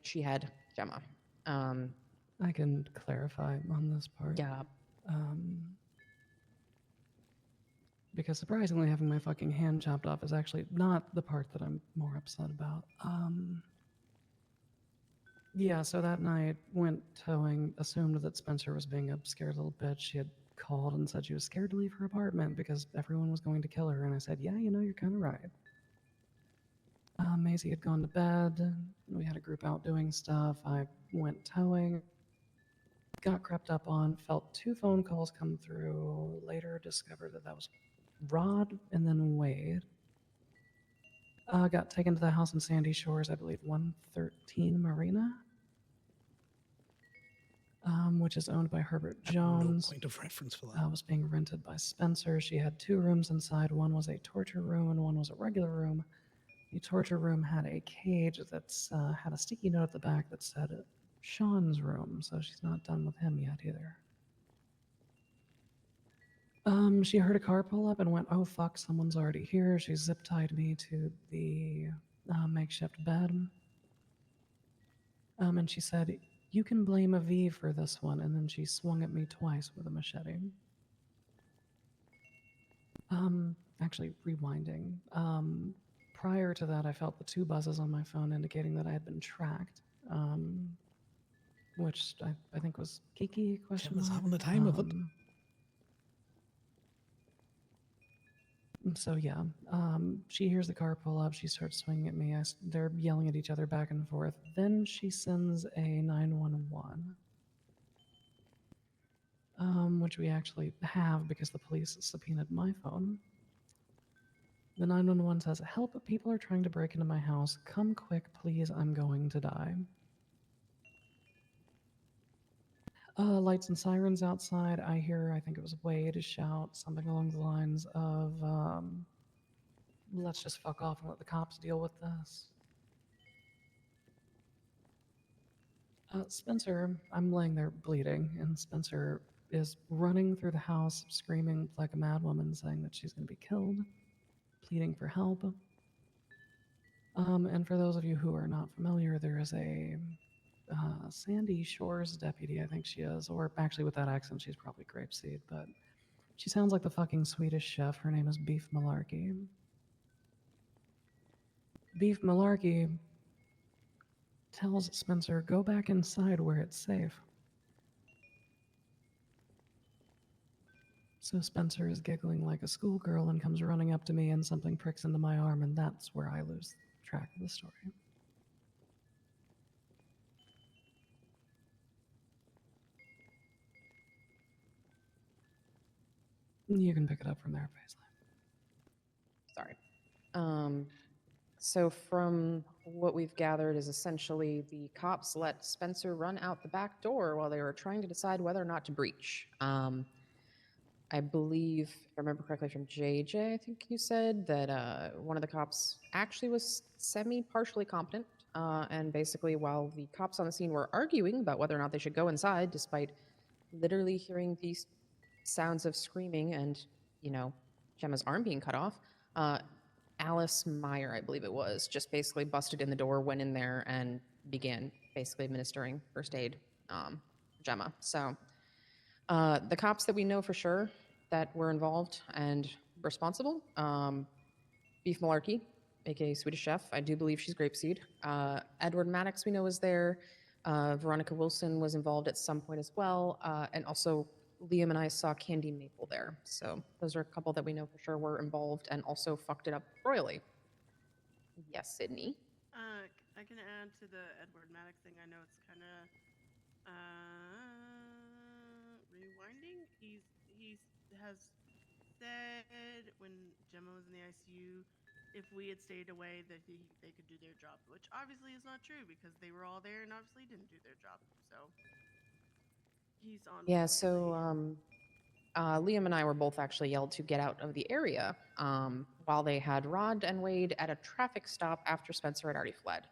she had Gemma. I can clarify on this part. Yeah. Because surprisingly, having my fucking hand chopped off is actually not the part that I'm more upset about. Yeah, so that night, went towing, assumed that Spencer was being a scared little bitch. She had called and said she was scared to leave her apartment because everyone was going to kill her, and I said, yeah, you know, you're kind of right. Maisie had gone to bed. We had a group out doing stuff. I went towing. Got crept up on, felt 2 phone calls come through. Later discovered that was Rod and then Wade. Got taken to the house in Sandy Shores, I believe 113 Marina, which is owned by Herbert Jones. No point of reference for that. Was being rented by Spencer. She had 2 rooms inside. One was a torture room and one was a regular room. The torture room had a cage that's had a sticky note at the back that said Sean's room, so she's not done with him yet either. She heard a car pull up and went, oh fuck, someone's already here. She zip-tied me to the makeshift bed. And she said, you can blame a V for this one, and then she swung at me twice with a machete. Actually, rewinding. Prior to that, I felt the 2 buzzes on my phone indicating that I had been tracked, which I think was Kiki, question Gemma's mark. having the time of it. So yeah, she hears the car pull up. She starts swinging at me. They're yelling at each other back and forth. Then she sends a 911, which we actually have because the police subpoenaed my phone. The 911 says, help, people are trying to break into my house. Come quick, please, I'm going to die. Lights and sirens outside. I hear, I think it was Wade shout something along the lines of, let's just fuck off and let the cops deal with this. Spencer, I'm laying there bleeding, and Spencer is running through the house, screaming like a madwoman, saying that she's going to be killed, pleading for help. And for those of you who are not familiar, there is a Sandy Shores deputy, I think she is, or actually with that accent, she's probably Grapeseed, but she sounds like the fucking Swedish chef. Her name is Beef Malarkey. Beef Malarkey tells Spencer, go back inside where it's safe. So Spencer is giggling like a schoolgirl and comes running up to me, and something pricks into my arm, and that's where I lose track of the story. You can pick it up from there, Paisley. Sorry. So from what we've gathered is essentially the cops let Spencer run out the back door while they were trying to decide whether or not to breach. I believe, if I remember correctly from JJ, I think you said that one of the cops actually was semi-partially competent. And basically, while the cops on the scene were arguing about whether or not they should go inside, despite literally hearing these sounds of screaming and, you know, Gemma's arm being cut off, Alice Meyer, I believe it was, just basically busted in the door, went in there, and began basically administering first aid Gemma. So the cops that we know for sure that were involved and responsible, Beef Malarkey, aka Swedish Chef. I do believe she's Grapeseed. Edward Maddox we know is there. Veronica Wilson was involved at some point as well. And also Liam and I saw Candy Maple there. So those are a couple that we know for sure were involved and also fucked it up royally. Yes, Sydney. I can add to the Edward Maddox thing. I know it's kind of rewinding. He has said when Gemma was in the ICU, if we had stayed away, that they could do their job, which obviously is not true because they were all there and obviously didn't do their job. So he's on. Yeah. So Liam and I were both actually yelled to get out of the area while they had Rod and Wade at a traffic stop after Spencer had already fled.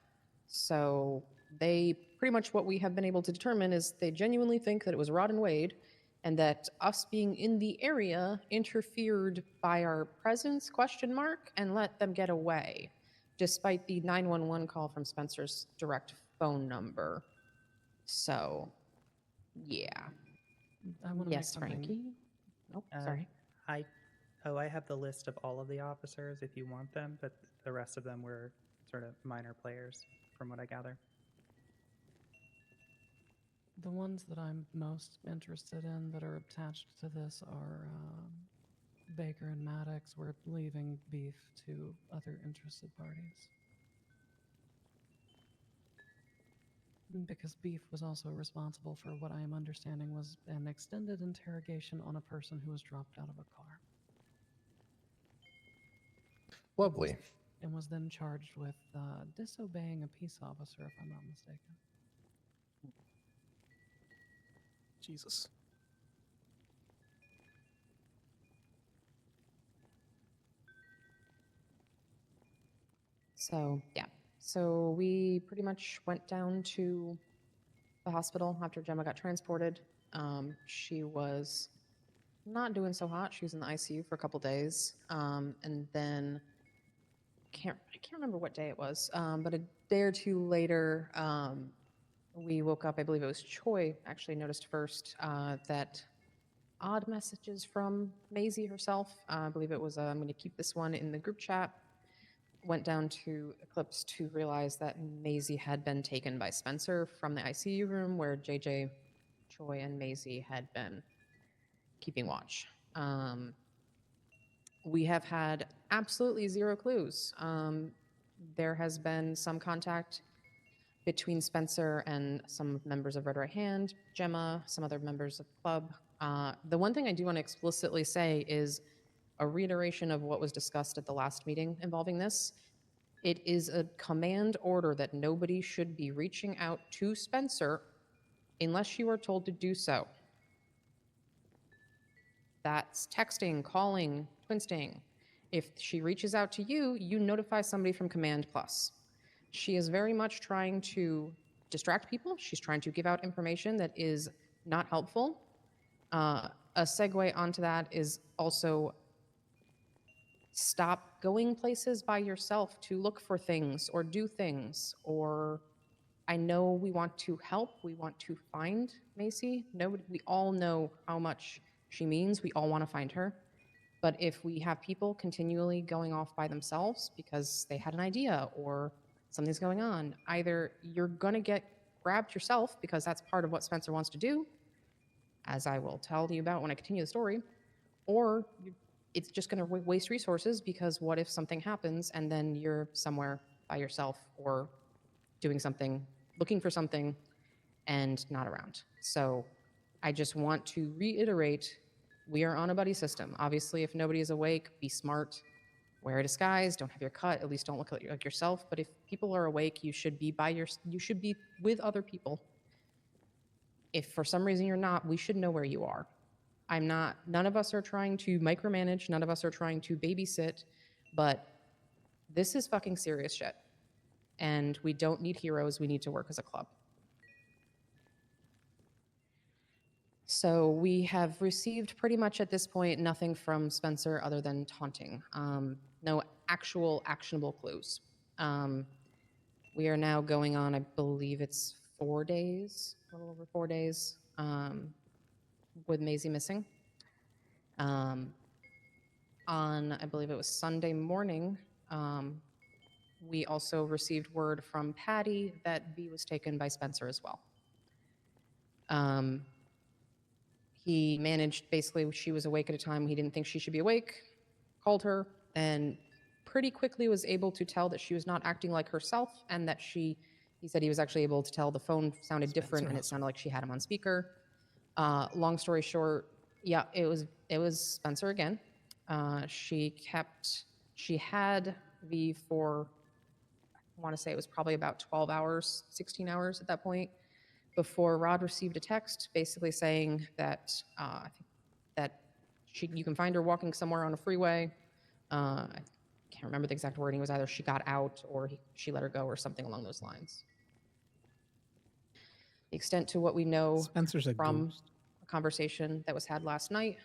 So they pretty much what we have been able to determine is they genuinely think that it was Rod and Wade and that us being in the area interfered by our presence, ? And let them get away, despite the 911 call from Spencer's direct phone number. So, yeah. I want to yes, make something. Frankie? Oh, sorry. I have the list of all of the officers if you want them, but the rest of them were sort of minor players, from what I gather. The ones that I'm most interested in that are attached to this are Baker and Maddox. We're leaving Beef to other interested parties. Because Beef was also responsible for what I am understanding was an extended interrogation on a person who was dropped out of a car. Lovely. And was then charged with disobeying a peace officer, if I'm not mistaken. Jesus. So, yeah. So we pretty much went down to the hospital after Gemma got transported. She was not doing so hot. She was in the ICU for a couple days. And then I can't remember what day it was, but a day or two later, we woke up. I believe it was Choi actually noticed first that odd messages from Maisie herself. I believe it was, I'm going to keep this one in the group chat. Went down to Eclipse to realize that Maisie had been taken by Spencer from the ICU room where JJ, Choi, and Maisie had been keeping watch. We have had absolutely zero clues. There has been some contact between Spencer and some members of Red Right Hand, Gemma, some other members of the club. The one thing I do want to explicitly say is a reiteration of what was discussed at the last meeting involving this. It is a command order that nobody should be reaching out to Spencer unless you are told to do so. That's texting, calling, twinsting. If she reaches out to you, you notify somebody from Command Plus. She is very much trying to distract people. She's trying to give out information that is not helpful. A segue onto that is also stop going places by yourself to look for things or do things. Or I know we want to help. We want to find Macy. We all know how much she means. We all want to find her. But if we have people continually going off by themselves because they had an idea or something's going on, either you're going to get grabbed yourself because that's part of what Spencer wants to do, as I will tell you about when I continue the story, or it's just going to waste resources because what if something happens and then you're somewhere by yourself or doing something, looking for something, and not around. So I just want to reiterate, we are on a buddy system. Obviously, if nobody is awake, be smart. wear a disguise, don't have your cut, at least don't look like yourself. But if people are awake, you should be you should be with other people. If for some reason you're not, we should know where you are. None of us are trying to micromanage, none of us are trying to babysit, but this is fucking serious shit. And we don't need heroes, we need to work as a club. So we have received pretty much at this point nothing from Spencer other than taunting. No actual actionable clues. We are now going on, I believe it's 4 days, a little over 4 days, with Maisie missing. On, I believe it was Sunday morning, we also received word from Patty that V was taken by Spencer as well. He managed, basically, she was awake at a time he didn't think she should be awake, called her, and pretty quickly was able to tell that she was not acting like herself, and that he said he was actually able to tell the phone sounded different and it sounded like she had him on speaker. Long story short, yeah, it was Spencer again. She had V for, I want to say it was probably about 12 hours, 16 hours at that point, before Rod received a text basically saying that you can find her walking somewhere on a freeway. I can't remember the exact wording. It was either she got out or she let her go or something along those lines. The extent to what we know Spencer's a from ghost. a conversation that was had last night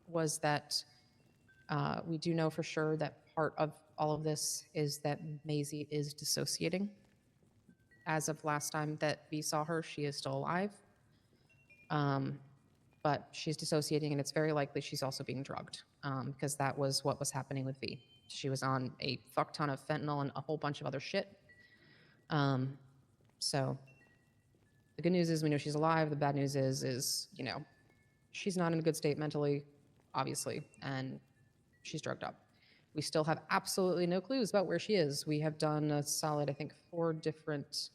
was that we do know for sure that part of all of this is that Maisie is dissociating. As of last time that we saw her, she is still alive. But she's dissociating, and it's very likely she's also being drugged, because that was what was happening with V. She was on a fuck ton of fentanyl and a whole bunch of other shit. So the good news is we know she's alive. The bad news is, you know, she's not in a good state mentally, obviously, and she's drugged up. We still have absolutely no clues about where she is. We have done a solid, I think, 4 different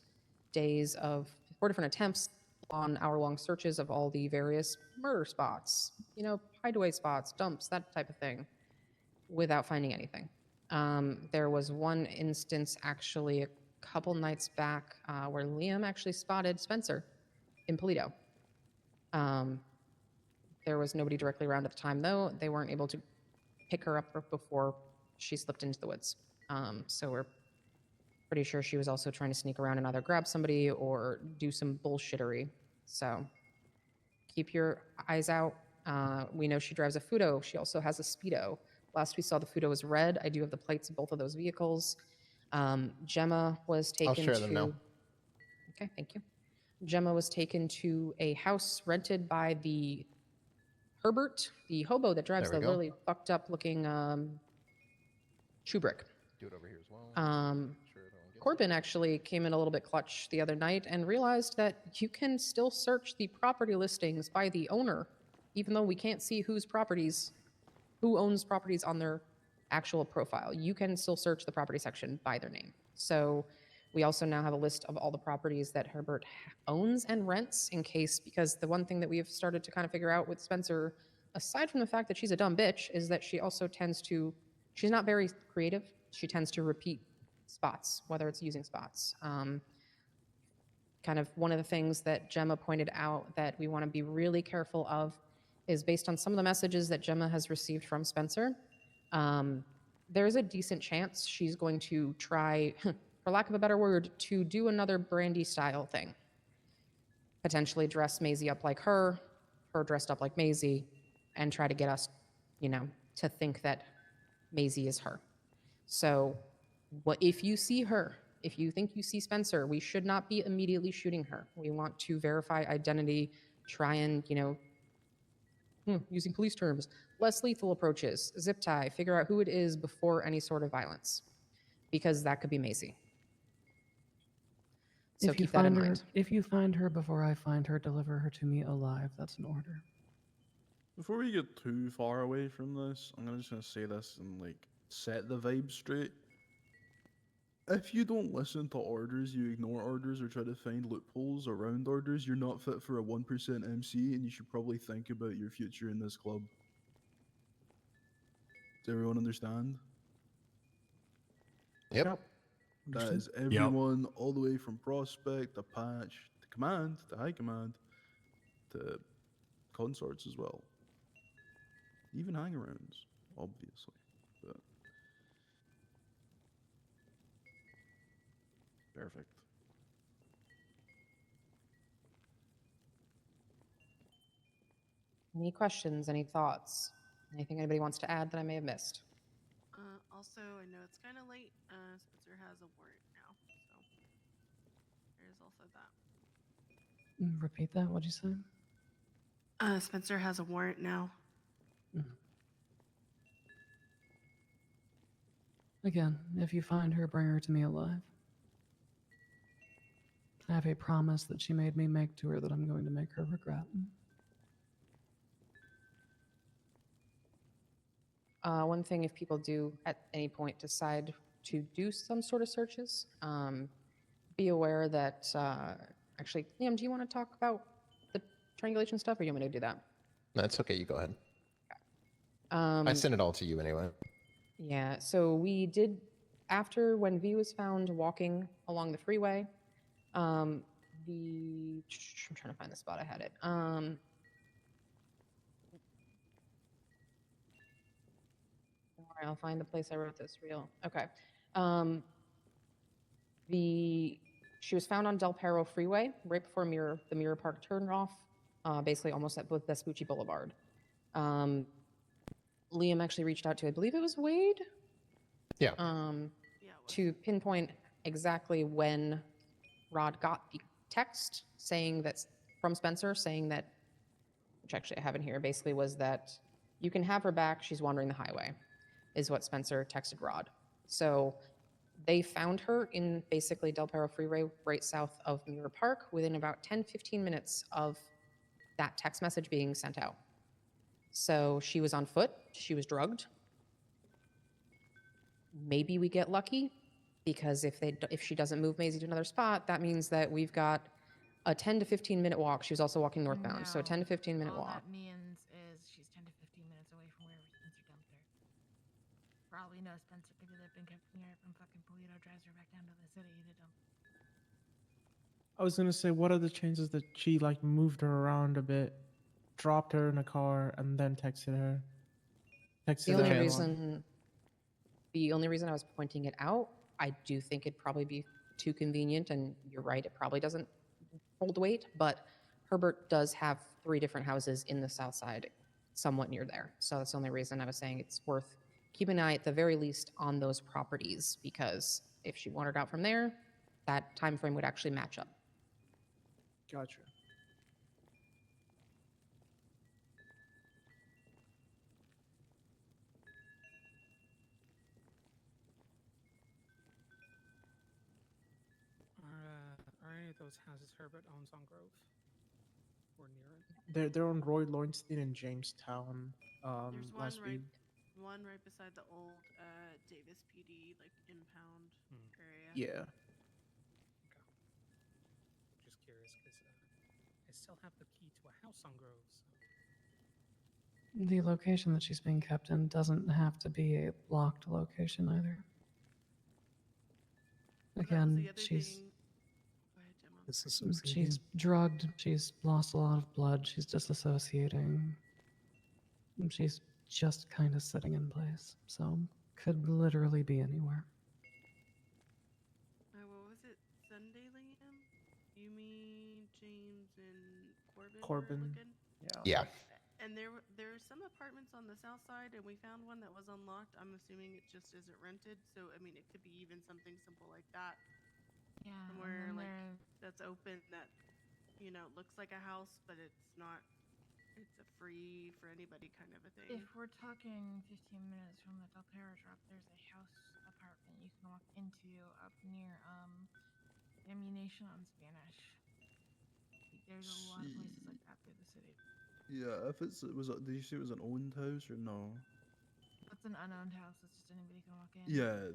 attempts on hour-long searches of all the various murder spots, you know, hideaway spots, dumps, that type of thing, without finding anything. There was one instance actually a couple nights back where Liam actually spotted Spencer in Polito. There was nobody directly around at the time, though. They weren't able to pick her up before she slipped into the woods. So we're pretty sure she was also trying to sneak around and either grab somebody or do some bullshittery. So keep your eyes out. We know she drives a Fudo. She also has a Speedo. Last we saw, the Fudo was red. I do have the plates of both of those vehicles. Gemma was taken I'll share them now. Okay, thank you. Gemma was taken to a house rented by the Herbert, the hobo that drives There the we go. really fucked up looking Shubrick. Do it over here as well. Sure everyone gets Corbin actually came in a little bit clutch the other night and realized that you can still search the property listings by the owner, even though we can't see who owns properties on their actual profile. You can still search the property section by their name. So we also now have a list of all the properties that Herbert owns and rents in case, because the one thing that we have started to kind of figure out with Spencer, aside from the fact that she's a dumb bitch, is that she also she's not very creative. She tends to repeat spots, whether it's using spots. Kind of one of the things that Gemma pointed out that we want to be really careful of is based on some of the messages that Gemma has received from Spencer. There's a decent chance she's going to try, for lack of a better word, to do another Brandy style thing. Potentially dress Maisie up like her dressed up like Maisie, and try to get us, you know, to think that Maisie is her. So if you see her, if you think you see Spencer, we should not be immediately shooting her. We want to verify identity, try and, you know, using police terms, less lethal approaches, zip tie, figure out who it is before any sort of violence, because that could be Maisie. So keep that in mind. If you find her before I find her, deliver her to me alive. That's an order. Before we get too far away from this, I'm just gonna say this and like set the vibe straight. If you don't listen to orders, you ignore orders or try to find loopholes around orders, you're not fit for a 1% MC, and you should probably think about your future in this club. Does everyone understand? Yep. That is Yep. everyone all the way from Prospect to Patch to Command to High Command to Consorts as well. Even hang-arounds, obviously. But perfect. Any questions? Any thoughts? Anything anybody wants to add that I may have missed? Also, I know it's kind of late. Spencer has a warrant now, so there's also that. Repeat that. What'd you say? Spencer has a warrant now. Again, if you find her, bring her to me alive. I have a promise that she made me make to her that I'm going to make her regret. One thing, if people do at any point decide to do some sort of searches, be aware that, actually, Liam, do you want to talk about the triangulation stuff, or you want me to do that? That's okay. You go ahead. I sent it all to you anyway. Yeah, so we did, after when V was found walking along the freeway, I'm trying to find the spot I had it. Don't worry, I'll find the place I wrote this real. Okay. She was found on Del Perro Freeway right before the Mirror Park turnoff, basically almost at Vespucci Boulevard. Liam actually reached out to, I believe it was Wade? Yeah. To pinpoint exactly when Rod got the text saying that, from Spencer, saying that, which actually I have in here, basically was that you can have her back, she's wandering the highway, is what Spencer texted Rod. So they found her in basically Del Perro Freeway, right south of Mirror Park, within about 10-15 minutes of that text message being sent out. So she was on foot, she was drugged. Maybe we get lucky, because if she doesn't move Maisie to another spot, that means that we've got a 10 to 15 minute walk. She was also walking northbound, so a 10 to 15 minute all walk. that means is she's 10 to 15 minutes away from wherever Spencer dumped her. For all we know, Spencer could have been keeping her from fucking Polito, drives her back down to the city to dump. I was gonna say, what are the chances that she like moved her around a bit, dropped her in a car, and then texted her? The only reason I was pointing it out, I do think it'd probably be too convenient, and you're right, it probably doesn't hold weight, but Herbert does have 3 different houses in the south side, somewhat near there. So that's the only reason I was saying it's worth keeping an eye, at the very least, on those properties, because if she wandered out from there, that time frame would actually match up. Gotcha. Are any of those houses Herbert owns on Grove? Or near it? They're on Roy Lowenstein in Jamestown. There's Last week. one right beside the old Davis PD like impound area. Yeah. Just curious, because I still have the key to a house on Grove. So. The location that she's being kept in doesn't have to be a locked location either. Again, she's drugged, she's lost a lot of blood, she's disassociating. She's just kind of sitting in place, so could literally be anywhere. What was it? Sunday, Liam? You mean James and Corbin. were looking? Yeah. And there are some apartments on the south side, and we found one that was unlocked. I'm assuming it just isn't rented, so I mean, it could be even something simple like that. Yeah, somewhere like that's open that looks like a house, but it's not. It's a free for anybody kind of a thing. If we're talking 15 minutes from the Del Perro drop, there's a house apartment you can walk into up near Ammunition on Spanish. There's a lot of places like that through the city. Yeah, if did you say it was an owned house or no? It's an unowned house. It's just anybody can walk in. Yeah,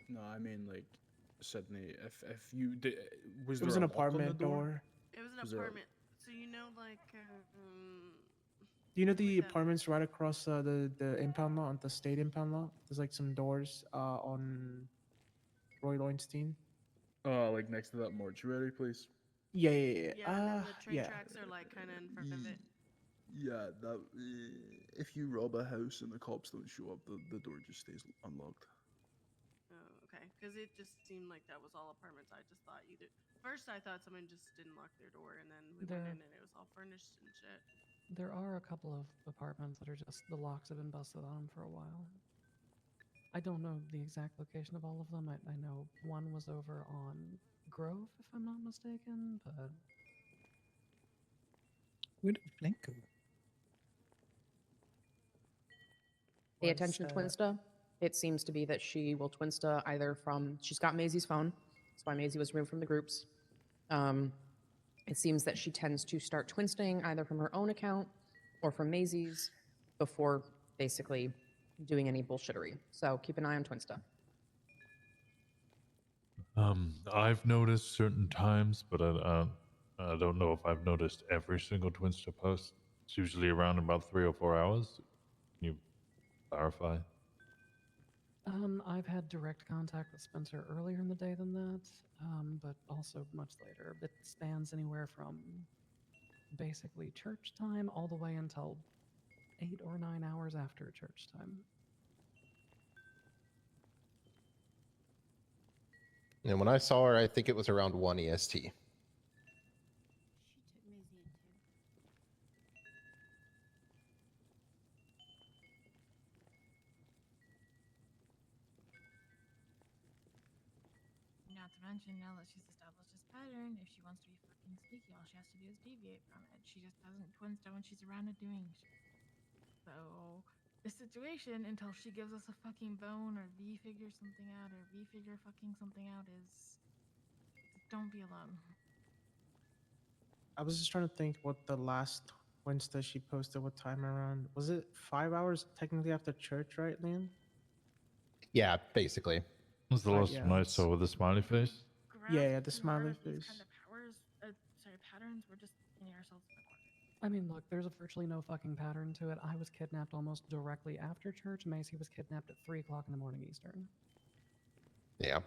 no, I mean like Sydney. If you did, was it was there an a lock on the apartment door? It was an apartment. So like. Do you know the apartments right across the impound lot, the state impound lot? There's like some doors on Roy Lowenstein. Like next to that mortuary place. Yeah, yeah, yeah. Yeah, and then the train yeah. tracks are like kind of in front of it. Yeah, that if you rob a house and the cops don't show up, the door just stays unlocked. Oh, okay. Because it just seemed like that was all apartments. I just thought either. First, I thought someone just didn't lock their door, and then we went There- in and it was all furnished and shit. There are a couple of apartments that are just the locks have been busted on them for a while. I don't know the exact location of all of them. I know one was over on Grove, if I'm not mistaken, but Where did Flint go? Pay attention, Twinsta. It seems to be that she will Twinsta either from, she's got Maisie's phone. That's why Maisie was removed from the groups. It seems that she tends to start Twinsting either from her own account or from Maisie's before basically doing any bullshittery. So keep an eye on Twinsta. I've noticed certain times, but I don't know if I've noticed every single Twinster post. It's usually around about 3 or 4 hours. Can you clarify? I've had direct contact with Spencer earlier in the day than that, but also much later. It spans anywhere from basically church time all the way until 8 or 9 hours after church time. And when I saw her, I think it was around 1 EST. She took Maisie in too. Not to mention, now that she's established this pattern, if she wants to be fucking sneaky, all she has to do is deviate from it. She just doesn't twin when she's around and doing shit. So, the situation, until she gives us a fucking bone or V-figure something out or V-figure fucking something out, is don't be alone. I was just trying to think what the last Wednesday she posted, what time around. Was it 5 hours technically after church, right, Liam? Yeah, basically. Was the Right, last yeah, one I that's- saw with the smiley face? Yeah, the Too hard smiley at these face. kind of patterns, we're just getting ourselves in the corner. I mean, look, there's virtually no fucking pattern to it. I was kidnapped almost directly after church. Macy was kidnapped at 3 o'clock in the morning Eastern. Yeah.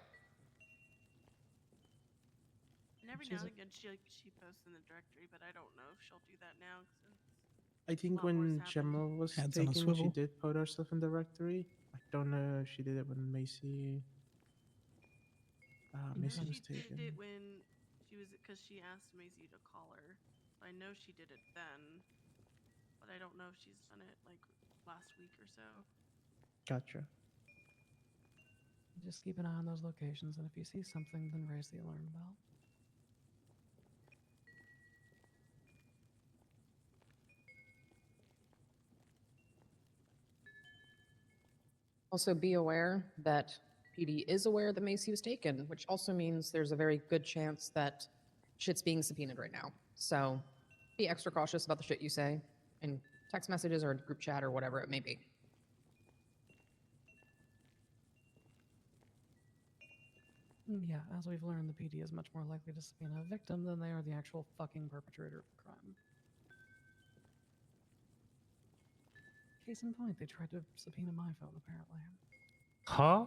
And every She's now a- and again, she posts in the directory, but I don't know if she'll do that now since. I think lot more's when happened. Gemma was Heads on a taken, she swivel. did put her stuff in the directory. I don't know if she did it when Macy. I know Macy was she did taken. it when she was because she asked Maisie to call her. So I know she did it then, but I don't know if she's done it like last week or so. Gotcha. Just keep an eye on those locations, and if you see something, then raise the alarm bell. Also be aware that PD is aware that Macy was taken, which also means there's a very good chance that shit's being subpoenaed right now. So be extra cautious about the shit you say in text messages or group chat or whatever it may be. Yeah, as we've learned, the PD is much more likely to subpoena a victim than they are the actual fucking perpetrator of the crime. Case in point, they tried to subpoena my phone, apparently. Huh?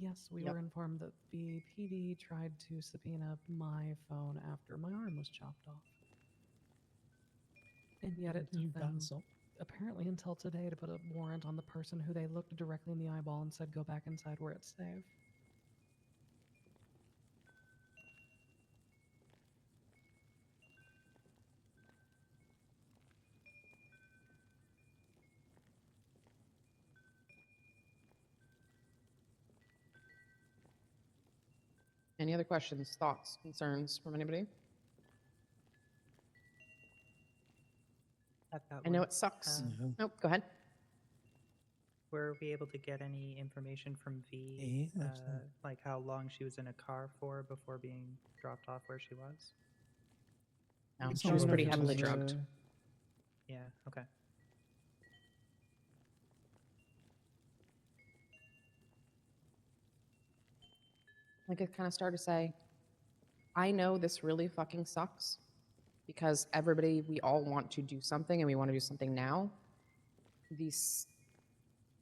Yes, we Yep. were informed that the PD tried to subpoena my phone after my arm was chopped off. And yet it You took them, got some. apparently until today, to put a warrant on the person who they looked directly in the eyeball and said, go back inside where it's safe. Any other questions, thoughts, concerns from anybody? At that I know one, it sucks. um, Nope, go ahead. Were we able to get any information from V, Yeah, absolutely. like how long she was in a car for before being dropped off where she was? No, It's she not was one of pretty those, heavily drugged. Yeah, okay. Like I kind of started to say, I know this really fucking sucks because everybody, we all want to do something and we want to do something now.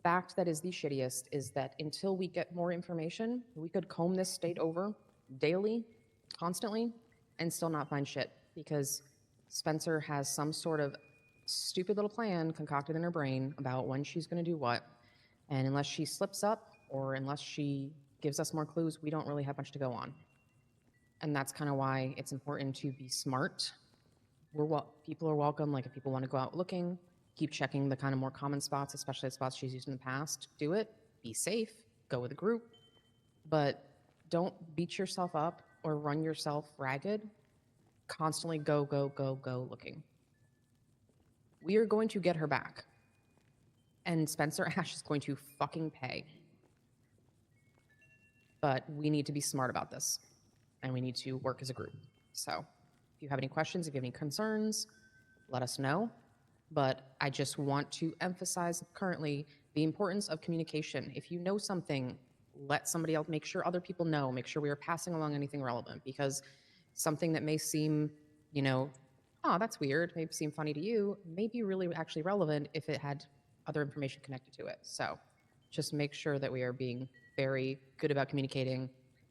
fact that is the shittiest is that until we get more information, we could comb this state over daily, constantly, and still not find shit because Spencer has some sort of stupid little plan concocted in her brain about when she's going to do what. And unless she slips up or unless she gives us more clues, we don't really have much to go on. And that's kind of why it's important to be smart. People are welcome. Like if people want to go out looking, keep checking the kind of more common spots, especially the spots she's used in the past. Do it. Be safe. Go with a group. But don't beat yourself up or run yourself ragged. Constantly go, go, go, go looking. We are going to get her back. And Spencer Ash is going to fucking pay. But we need to be smart about this. And we need to work as a group. So if you have any questions, if you have any concerns, let us know. But I just want to emphasize currently the importance of communication. If you know something, let somebody else, make sure other people know, make sure we are passing along anything relevant, because something that may seem, you know, oh, that's weird, may seem funny to you, may be really actually relevant if it had other information connected to it. So just make sure that we are being very good about communicating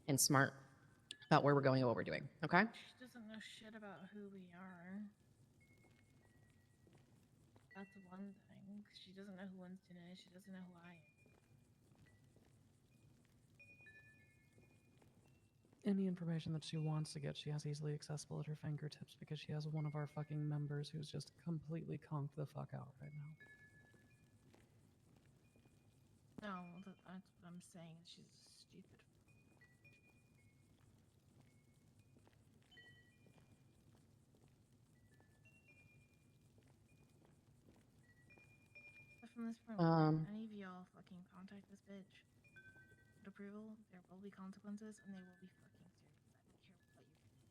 and smart about where we're going and what we're doing, okay? She doesn't know shit about who we are. That's one thing. She doesn't know who Winston is. She doesn't know who I am. Any information that she wants to get, she has easily accessible at her fingertips because she has one of our fucking members who's just completely conked the fuck out right now. No, that's what I'm saying. She's stupid. But from this point on, any of y'all fucking contact this bitch with approval, there will be consequences, and they will be fucking serious. I don't care what you.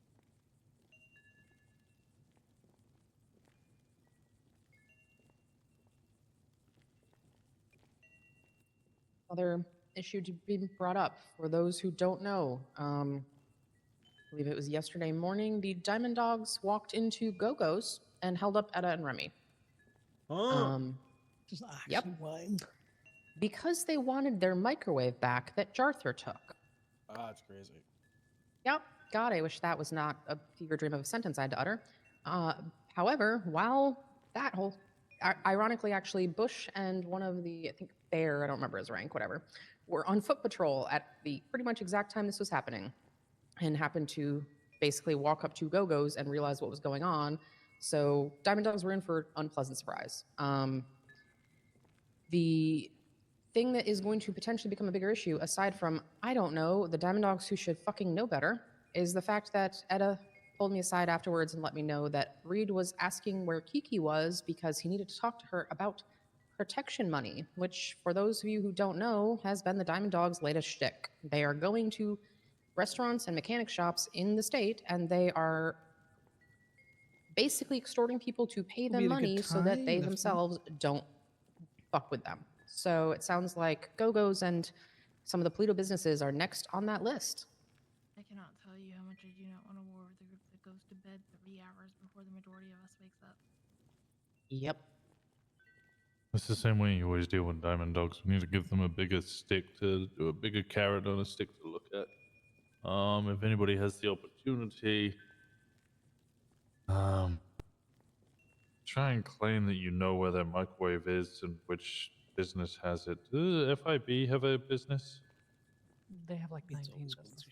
Other issue to be brought up for those who don't know. I believe it was yesterday morning, the Diamond Dogs walked into Go-Go's and held up Etta and Remy. Just Yep. actually wild. Because they wanted their microwave back that Jarther took. That's crazy. Yep. God, I wish that was not a fever dream of a sentence I had to utter. However, while that whole, ironically, actually, Bush and one of the, I think Bear, I don't remember his rank, whatever, were on foot patrol at the pretty much exact time this was happening, and happened to basically walk up to Go-Go's and realize what was going on. So Diamond Dogs were in for an unpleasant surprise. The thing that is going to potentially become a bigger issue, aside from, I don't know, the Diamond Dogs who should fucking know better, is the fact that Etta pulled me aside afterwards and let me know that Reed was asking where Kiki was because he needed to talk to her about protection money, which, for those of you who don't know, has been the Diamond Dogs' latest shtick. They are going to restaurants and mechanic shops in the state, and they are basically extorting people to pay them money so that they themselves don't fuck with them. So it sounds like Go-Go's and some of the Pluto businesses are next on that list. I cannot tell you how much I do not want a war with a group that goes to bed 3 hours before the majority of us wakes up. Yep. It's the same way you always deal with Diamond Dogs. We need to give them a bigger stick to, a bigger carrot on a stick to look at. If anybody has the opportunity, try and claim that you know where their microwave is and which business has it. Does FIB have a business? They have like 19 businesses.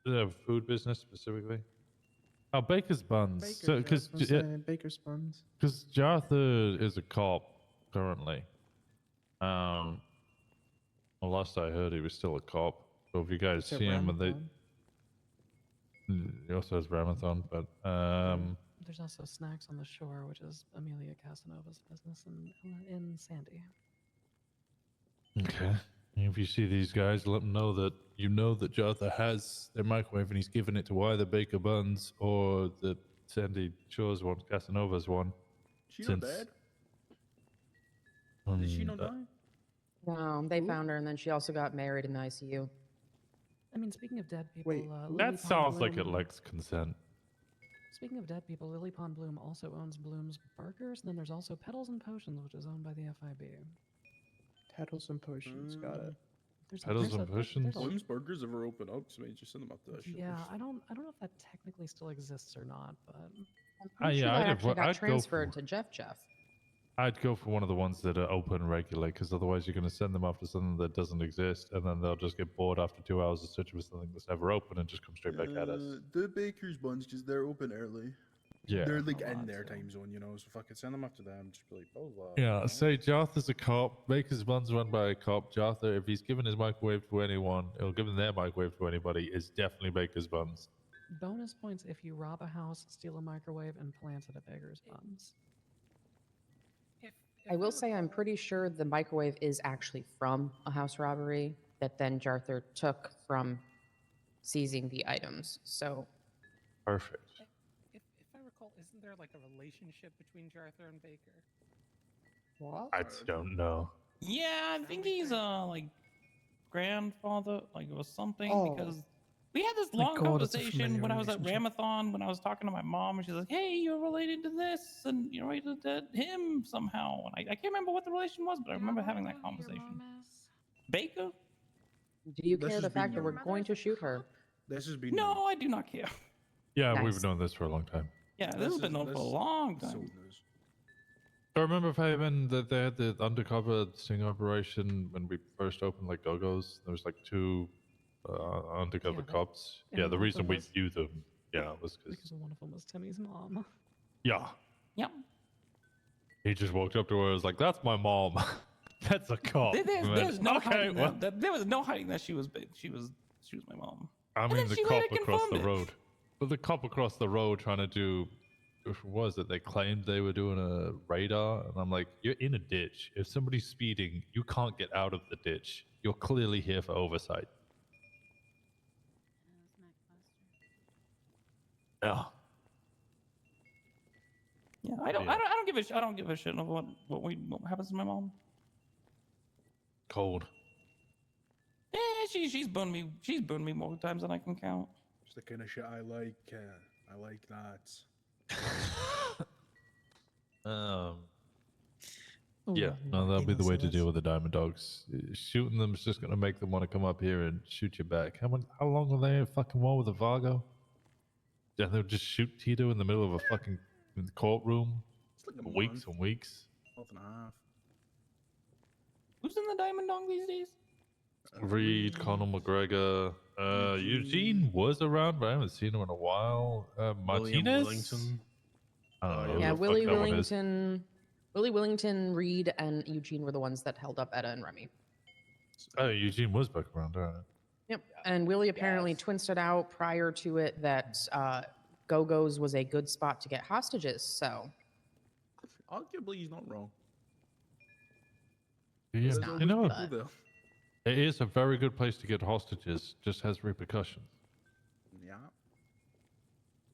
Do they have a food business specifically? Oh, Baker's Buns. Baker's, Baker's Buns. Because Jartha is a cop currently. Well, last I heard, he was still a cop. So if you guys see him, he also has Ramathon, but There's also Snacks on the Shore, which is Amelia Casanova's business in Sandy. okay. If you see these guys, let them know that you know that Jartha has their microwave and he's given it to either Baker Buns or the Sandy Shores one, Casanova's one. She not dead? Did she not die? No, they found her, and then she also got married in the ICU. I mean, speaking of dead people, Wait, that sounds like it lacks consent. Speaking of dead people, Lily Pond Bloom also owns Bloom's Burgers, and then there's also Petals and Potions, which is owned by the FIB. Petals and potions. Got it. Petals and potions? Bloom's Burgers ever open up? So maybe just send them up to that shit. Yeah, I don't know if that technically still exists or not, but I'm pretty sure that actually got transferred to Jeff. I'd go for one of the ones that are open regularly, because otherwise you're going to send them off to something that doesn't exist, and then they'll just get bored after 2 hours of searching for something that's never open and just come straight back at us. The baker's buns, because they're open early. Yeah. They're like in their time zone, you know, so fucking send them up to them. Just be like, blah, blah, blah. Yeah, say Jarth is a cop, Baker's Bun's run by a cop. Jarth, if he's given his microwave to anyone, or given their microwave to anybody, it's definitely Baker's Buns. bonus points if you rob a house, steal a microwave, and plant it at Baker's Buns. I will say I'm pretty sure the microwave is actually from a house robbery that then Jarther took from seizing the items. So perfect. If I recall, isn't there like a relationship between Jarther and Baker? What? I don't know. Yeah, I think he's like grandfather, like or something, Oh. because we had this My long God, it's a conversation when I was at familiar Ramathon when I was talking to my mom, and she's like, "Hey, you're related to this, and you're related to him somehow." And I can't remember what the relation was, but I remember having that conversation. Baker? do you This care has the been fact that we're known. going to shoot her? This has been No, I do not care. Yeah, Nice. we've known this for a long time. Yeah, this has been known for a long time. I remember, Fabian, that they had the undercover sting operation when we first opened like Go-Go's. There was like 2 undercover cops. and Yeah, the one of reason them we was- knew them, was because Because one of them was Timmy's mom. yeah, Yep. he just walked up to her and was like, "That's my mom." That's a cop. There's no okay, hiding well, that. There was no hiding that she was my mom. I And mean, then the she cop later across the confirmed it. road. But the cop across the road trying to do, what was it? They claimed they were doing a radar, and I'm like, you're in a ditch. If somebody's speeding, you can't get out of the ditch. You're clearly here for oversight. Yeah. Yeah, I don't give a I don't give a shit of what happens to my mom. Cold. Yeah, she's burned me more times than I can count. It's the kind of shit I like. I like that. Yeah, no, that'll be the way to deal with the diamond dogs. Shooting them is just gonna make them want to come up here and shoot you back. How long were they in fucking war with the Vargo? Yeah, they'll just shoot Tito in the middle of a fucking courtroom It's like for a weeks month, and weeks. month and a half. Who's in the Diamond Dog these days? Reed, Conor McGregor, Eugene was around, but I haven't seen him in a while. Martinez. Wellington. I don't know. Yeah, who the Willie fuck that one is. Willington, Reed, and Eugene were the ones that held up Etta and Remy. Oh, Eugene was back around, alright. Yep. And Willie apparently twinsted out prior to it that Go-Go's was a good spot to get hostages. So Arguably, he's not wrong. Yeah, There's you always know, people there. it is a very good place to get hostages. Just has repercussions. Yeah.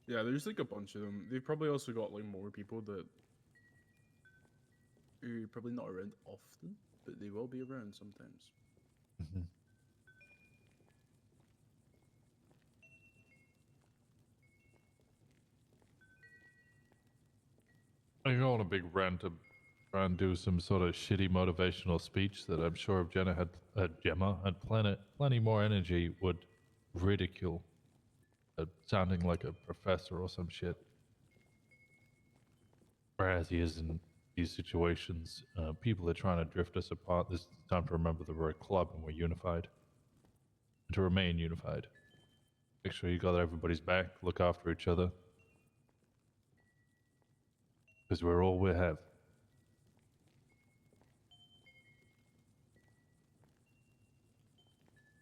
Yeah, there's like a bunch of them. They've probably also got like more people that are probably not around often, but they will be around sometimes. I go on a big rant to try and do some sort of shitty motivational speech that I'm sure if Gemma had plenty more energy would ridicule, sounding like a professor or some shit. Whereas he is in these situations, people are trying to drift us apart. This is time to remember that we're a club and we're unified. And to remain unified. Make sure you got everybody's back, look after each other. Because we're all we have.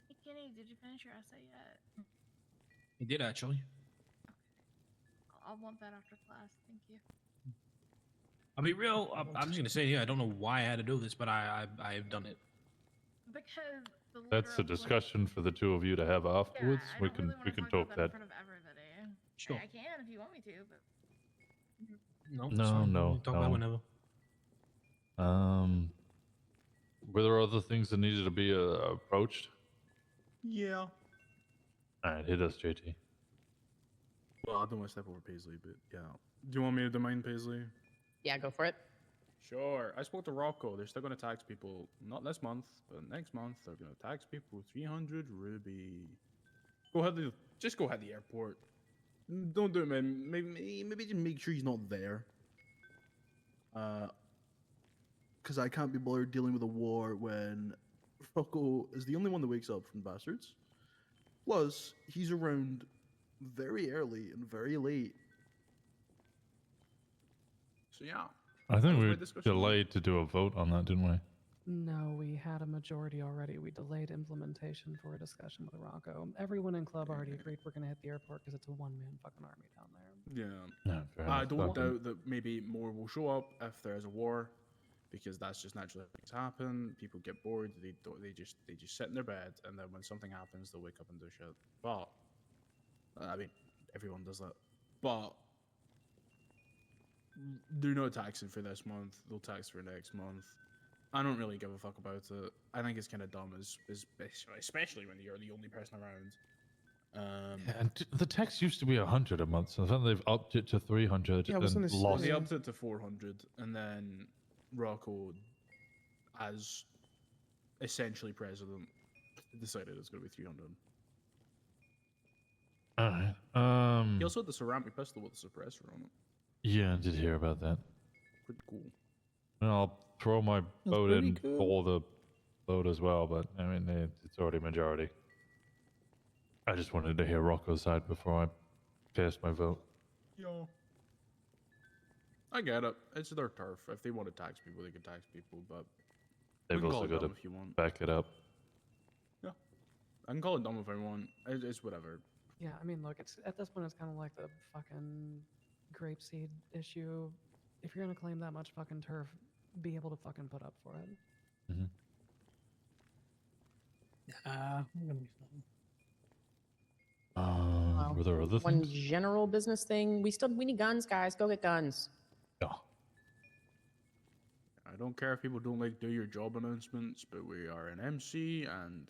Hey, Kenny, did you finish your essay yet? I did actually. I'll want that after class. Thank you. I'll be real. I'm just gonna say, yeah, I don't know why I had to do this, but I've done it. Because the That's a discussion for the two of you to have afterwards. We can talk that. in front of everybody. Sure. I can if you want me to, but No, it's No, fine. no, We'll talk no. about whenever. Were there other things that needed to be approached? Yeah. Alright, hit us, JT. Well, I don't want to step over Paisley, but yeah. Do you want me to do mine, Paisley? yeah, go for it. Sure. I spoke to Rocco. They're still going to tax people. Not this month, but next month they're going to tax people 300 ruby. Just go ahead the airport. Don't do it, man. Maybe just make sure he's not there. Because I can't be bothered dealing with a war when Rocco is the only one that wakes up from bastards. Plus, he's around very early and very late. So yeah. I think was my we discussion on it. delayed to do a vote on that, didn't we? No, we had a majority already. We delayed implementation for a discussion with Rocco. Everyone in club already agreed we're going to hit the airport because it's a one-man fucking army down there. Yeah. Yeah, fair I enough. don't Okay. doubt that maybe more will show up if there is a war, because that's just naturally how things happen. People get bored. They just sit in their bed, and then when something happens, they'll wake up and do shit. But I mean, everyone does that. But they're not taxing for this month. They'll tax for next month. I don't really give a fuck about it. I think it's kind of dumb, especially when you're the only person around. Yeah, and the tax used to be 100 a month, so then they've upped it to 300 Yeah, I was and gonna say- lost. They upped it to 400, and then Rocco, as essentially president, decided it's going to be 300. Alright. He also had the ceramic pistol with the suppressor on it. Yeah, I did hear about that. Pretty cool. And I'll throw my vote pretty in cool. for the vote as well, but I mean, it's already majority. I just wanted to hear Rocco's side before I cast my vote. Yo. I get it. It's their turf. If they want to tax people, they can tax people, but They've we can call also it got dumb to if you want. back it up. Yeah. I can call it dumb if I want. It's whatever. Yeah, I mean, look, it's at this point, it's kind of like the fucking grapeseed issue. If you're going to claim that much fucking turf, be able to fucking put up for it. I'm gonna be fine. Were there other One things? general business thing. We need guns, guys. Go get guns. Yeah. I don't care if people don't like do your job announcements, but we are an MC, and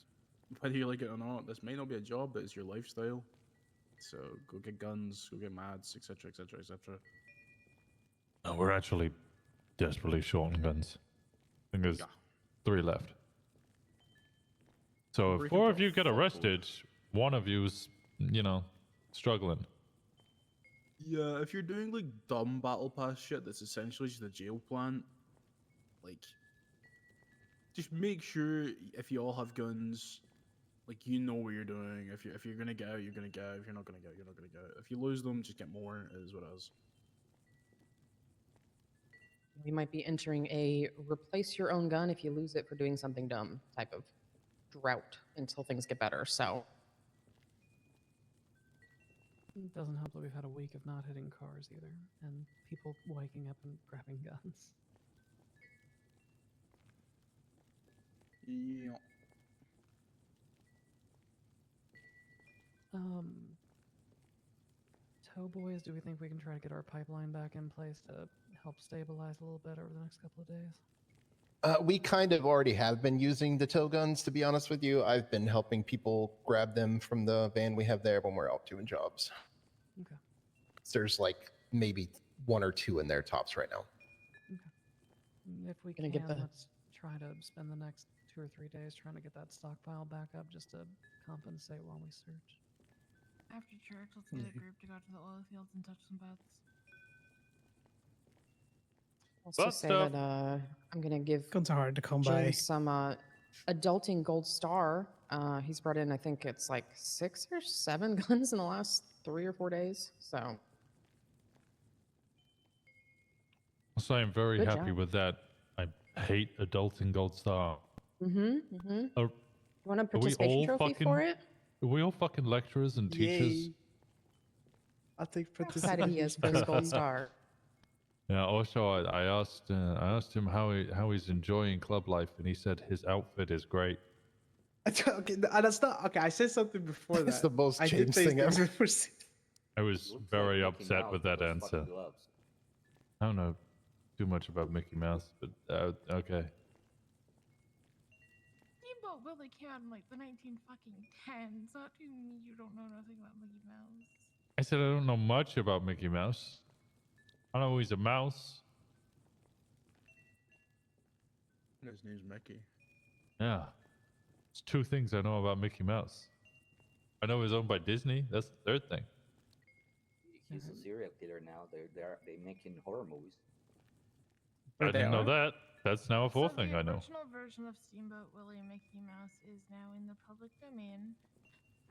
whether you like it or not, this may not be a job, but it's your lifestyle. So go get guns, go get mads, etc., etc., etc. No, we're actually desperately short on guns. I think there's 3 left. So if Break 4 into of you get fuck arrested, one of you's, struggling. Yeah, if you're doing like dumb battle pass shit that's essentially just a jail plan, like, just make sure if you all have guns, like, you know what you're doing. If you're gonna get out, you're gonna get out. If you're not gonna get out, you're not gonna get out. If you lose them, just get more. It is what it is. We might be entering a replace your own gun if you lose it for doing something dumb type of drought until things get better. So It doesn't help that we've had a week of not hitting cars either, and people waking up and grabbing guns. Yeah. Tow boys, do we think we can try to get our pipeline back in place to help stabilize a little bit over the next couple of days? We kind of already have been using the tow guns, to be honest with you. I've been helping people grab them from the van we have there when we're out doing jobs. Okay. There's like maybe 1 or 2 in there tops right now. If we Gonna can, get the- let's try to spend the next 2 or 3 days trying to get that stockpile back up just to compensate while we search. After church, let's get a group to go to the oil fields and touch some butts. also Butt say stuff. that I'm gonna give Guns are hard to come Jim by. some adulting gold star. He's brought in, I think it's like 6 or 7 guns in the last 3 or 4 days. So So I'm very Good happy job. with that. I hate adulting gold star. you want a Are we participation all trophy fucking, for it? Are we all fucking lecturers and teachers? Yay. I'll take Excited he has first gold star. Yeah. Also, I asked him how he's enjoying club life, and he said his outfit is great. Okay, and that's not okay. I said something before that. It's the most I did changed say thing ever. something before- I was very upset with that answer. I don't know too much about Mickey Mouse, but okay. Steamboat Willie came out in like the 1910s. Not to me, you don't know nothing about Mickey Mouse. I said I don't know much about Mickey Mouse. I know he's a mouse. His name's Mickey. Yeah. It's two things I know about Mickey Mouse. I know he's owned by Disney. That's the third thing. He's a serial killer now. They making horror movies. I didn't know that. That's now a fourth So thing I the know. original version of Steamboat Willie and Mickey Mouse is now in the public domain.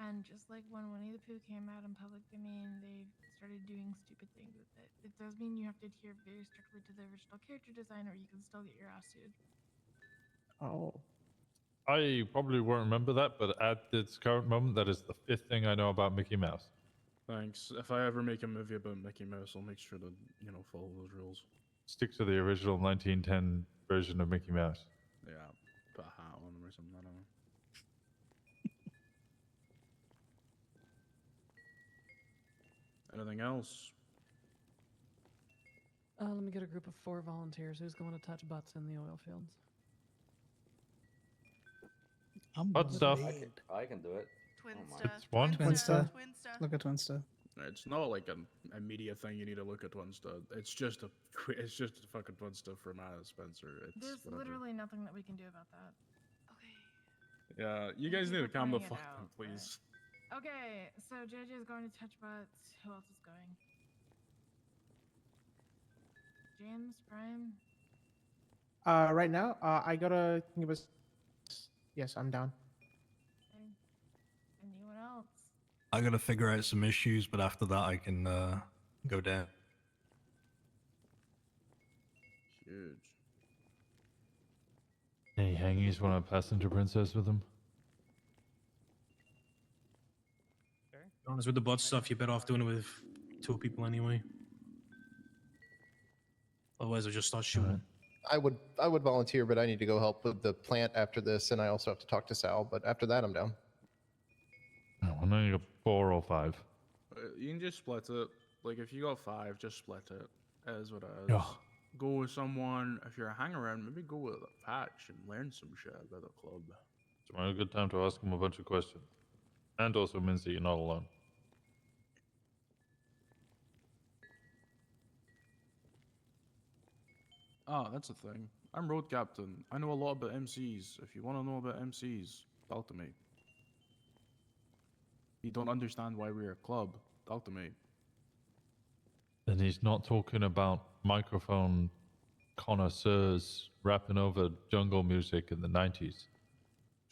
And just like when Winnie the Pooh came out in public domain, they started doing stupid things with it. It does mean you have to adhere very strictly to the original character design, or you can still get your ass sued. Oh. I probably won't remember that, but at this current moment, that is the fifth thing I know about Mickey Mouse. Thanks. If I ever make a movie about Mickey Mouse, I'll make sure to, follow those rules. Stick to the original 1910 version of Mickey Mouse. Yeah, put a hat on him or something, I don't know. Anything else? Let me get a group of 4 volunteers. Who's going to touch butts in the oil fields? Hot stuff. I can do it. Twinsta. One? Twinsta. Look at Twinsta. It's not like a media thing you need to look at Twinsta. It's just a fucking Twinsta from Spencer. It's There's whatever. literally nothing that we can do about that. Yeah, you guys need to calm the fuck down, please. Okay, so JJ is going to touch butts. Who else is going? James, Prime? Right now, I gotta think of a... Yes, I'm down. Anyone else? I gotta figure out some issues, but after that I can go down. Huge. Any hangies want a passenger princess with them? To be honest, with the butt stuff, you're better off doing it with 2 people anyway. Otherwise, they'll just start shooting. I would volunteer, but I need to go help with the plant after this, and I also have to talk to Sal. But after that, I'm down. No, I'm only got 4 or 5. You can just split it. Like, if you got 5, just split it. It is what it is. Yeah. Go with someone. If you're a hang-around, maybe go with a patch and learn some shit about the club. It's a good time to ask him a bunch of questions. And also means that you're not alone. Ah, that's a thing. I'm road captain. I know a lot about MCs. If you want to know about MCs, talk to me. You don't understand why we're a club, talk to me. And he's not talking about microphone connoisseurs rapping over jungle music in the 90s.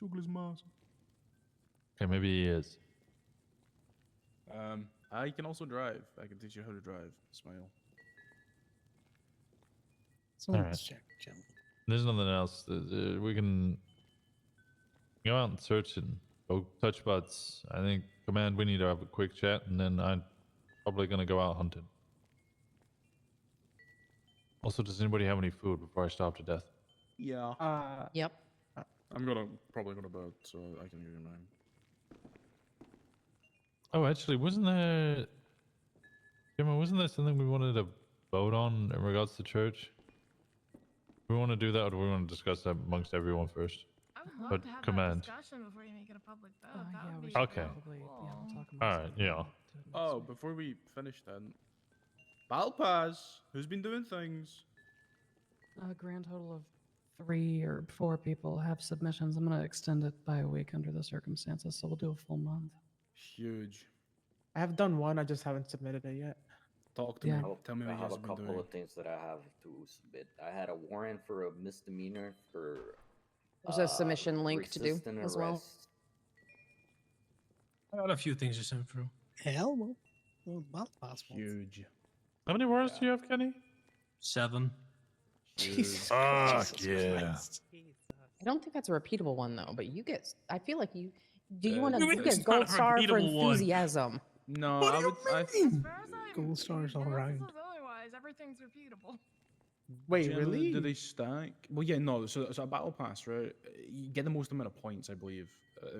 Jungle is massive. Okay, maybe he is. I can also drive. I can teach you how to drive. Smile. Alright. There's nothing else. We can go out and search and go touch butts. I think, Command, we need to have a quick chat, and then I'm probably going to go out hunting. Also, does anybody have any food before I starve to death? Yeah. Yep. I'm probably gonna bed, so I can give you mine. Oh, actually, wasn't there something we wanted to vote on in regards to church? Do we want to do that, or do we want to discuss that amongst everyone first? I would love But to have Command. that discussion before you make it a public vote. That Yeah, would we be should Okay. probably talk about All right, yeah. Oh, before we finish then, Battle Pass. Who's been doing things? A grand total of 3 or 4 people have submissions. I'm going to extend it by a week under the circumstances, so we'll do a full month. Huge. I have done one, I just haven't submitted it yet. Talk to Yeah. me. Tell me I what you have guys a have been couple doing. of things that I have to submit. I had a warrant for a misdemeanor for. There's a submission link to do resisting as well. arrest. I got a few things to send through. Hell, well, that's possible. Huge. How many warrants do you have, Kenny? 7. Jesus Fuck yeah. Christ. I don't think that's a repeatable one though, but you get. I feel like you. Do you Uh, want to You mean it's get not gold a star for repeatable one? enthusiasm? No, What I do would. you I, mean? Gold stars all Unless it around. says otherwise, everything's repeatable. Wait, Generally, really? Do they stack? Well, yeah, no. So a battle pass, right? You get the most amount of points, I believe.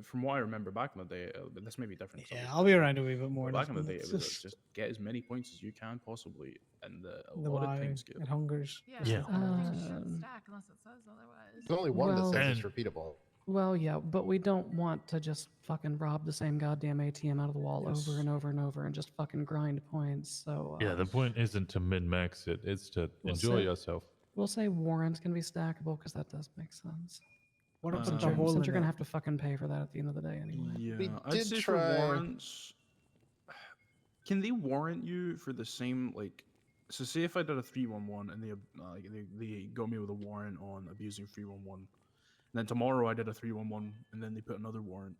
From what I remember back in the day, but this may be different. Yeah, I'll be around a wee bit more. But back in the day, It's it was just get as many points as you can possibly, and a the lot of WoW time scale. and hungers. Yeah, Yeah. everything should stack unless it says otherwise. There's only one Well- that says it's And- repeatable. Well, yeah, but we don't want to just fucking rob the same goddamn ATM out of the wall Yes. over and over and over and just fucking grind points. So Yeah, the point isn't to min-max it. It's to Well, enjoy so- yourself. We'll say warrants can be stackable because that does make sense. What about since the hole since in you're gonna it? have to fucking pay for that at the end of the day anyway. Yeah, I'd did say try- for warrants, can they warrant you for the same like? So say if I did a 311 and they got me with a warrant on abusing 311, and then tomorrow I did a 311 and then they put another warrant.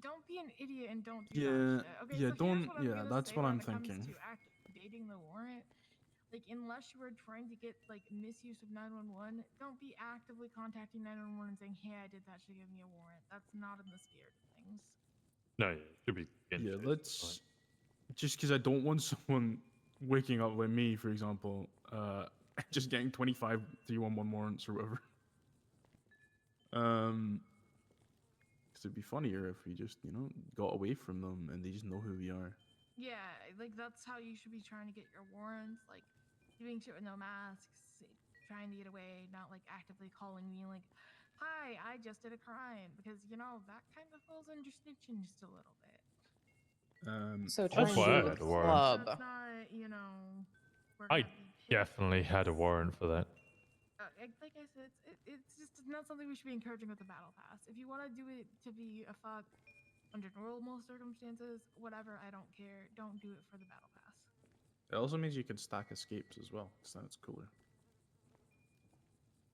Don't be an idiot and don't do Yeah, that shit. Okay, yeah, so don't. here's what I'm Yeah, gonna that's say what when I'm it comes thinking. to activating the warrant. Like, unless you were trying to get like misuse of 911, don't be actively contacting 911 and saying, "Hey, I did that. Should give me a warrant." That's not in the spirit of things. No, yeah, it should be. Yeah, let's. Just because I don't want someone waking up like me, for example, just getting 25 311 warrants or whatever. Because it'd be funnier if we just, got away from them and they just know who we are. Yeah, like that's how you should be trying to get your warrants. Like doing shit with no masks, trying to get away, not like actively calling me like, "Hi, I just did a crime," because that kind of falls under snitching just a little bit. So That's try and why do I it had a with warrant. club. That's not, we're I gonna be pissed. definitely had a warrant for that. Like I said, it's just not something we should be encouraging with the battle pass. If you want to do it to be a fuck under normal circumstances, whatever, I don't care. Don't do it for the battle pass. It also means you can stack escapes as well, because then it's cooler.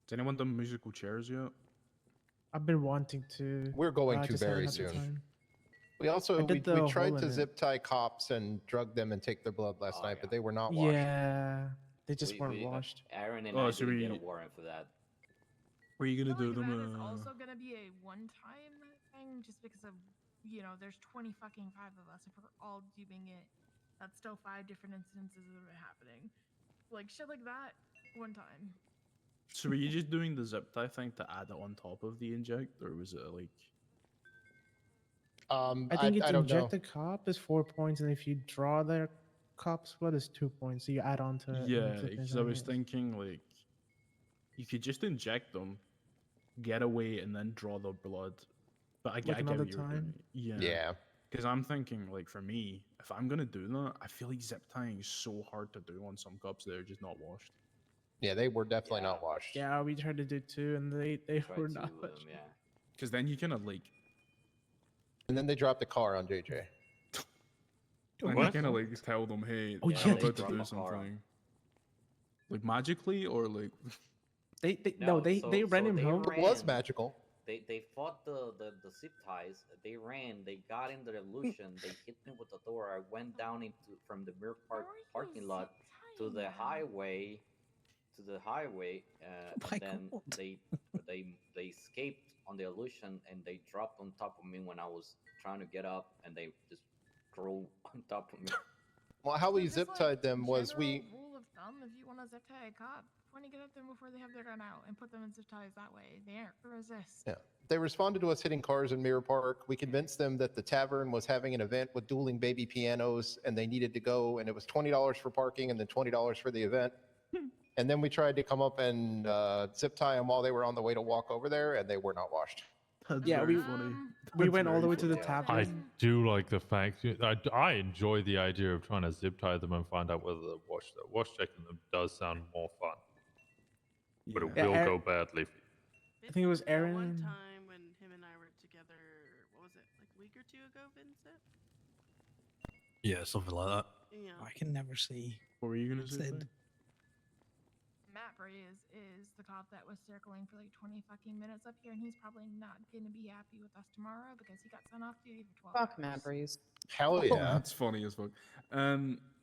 Has anyone done musical chairs yet? I've been wanting to. We're going I to just haven't very had the soon. time. We also I we did the hole tried in to it. zip tie cops and drug them and take their blood last night, but they were not washed. Yeah, they just weren't washed. Aaron and Oh, I so didn't get a we- warrant for that. Were you gonna do That is them? also gonna be a one-time thing, just because of there's 20 fucking 5 of us. If we're all doing it, that's still 5 different incidences of it happening. Like shit like that, one time. So were you just doing the zip tie thing to add it on top of the inject, or was it like? I think it's I don't inject know. the cop is 4 points, and if you draw their cop's blood is 2 points. So you add on to it. and Yeah, zip because is I on was it. thinking like, you could just inject them, get away, and then draw the blood. But I get, Like I get another what you're time? doing. Yeah. Yeah. Because I'm thinking, like, for me, if I'm gonna do that, I feel like zip tying is so hard to do on some cops that are just not washed. Yeah, they were definitely not washed. Yeah, we tried to do 2, and they were not washed. Yeah. Because then you kind of like, And then they dropped the car on JJ. and you kind of like tell them, hey, Oh, I'm yeah, about they to drop do a car on. something. Like magically, or like. They No, they so- ran so him they home. It was ran. magical. They fought the zip ties. They ran. They got in the illusion. They hit me with the door. I went down from the Mirror Park parking lot to the highway. And then they escaped on the illusion, and they dropped on top of me when I was trying to get up, and they just drove on top of me. Well, how we Just, zip like, tied them was general rule of thumb: if you want to zip tie a cop, point to get at them before they have their gun out, and put them in zip ties that way. They aren't gonna resist. Yeah. They responded to us hitting cars in Mirror Park. We convinced them that the tavern was having an event with dueling baby pianos and they needed to go, and it was $20 for parking and then $20 for the event. And then we tried to come up and zip tie them while they were on the way to walk over there, and they were not washed. That's Yeah, very we- funny. We That's went all very the way to the funny. tavern. I do like the fact I enjoy the idea of trying to zip tie them and find out whether they're washed. Though. Wash checking them does sound more fun, but it Yeah, will Aaron- go badly. I think it was That one Aaron. time when him and I were together, what was it, like a week or 2 ago, Vincent? Yeah, something like that. Yeah. I can never see. What were you gonna say? Said- Faye? Matt Breeze is the cop that was circling for like 20 fucking minutes up here, and he's probably not gonna be happy with us tomorrow because he got sent off duty for 12 Fuck hours. Matt Breeze. Hell Oh, yeah. that's funny as fuck.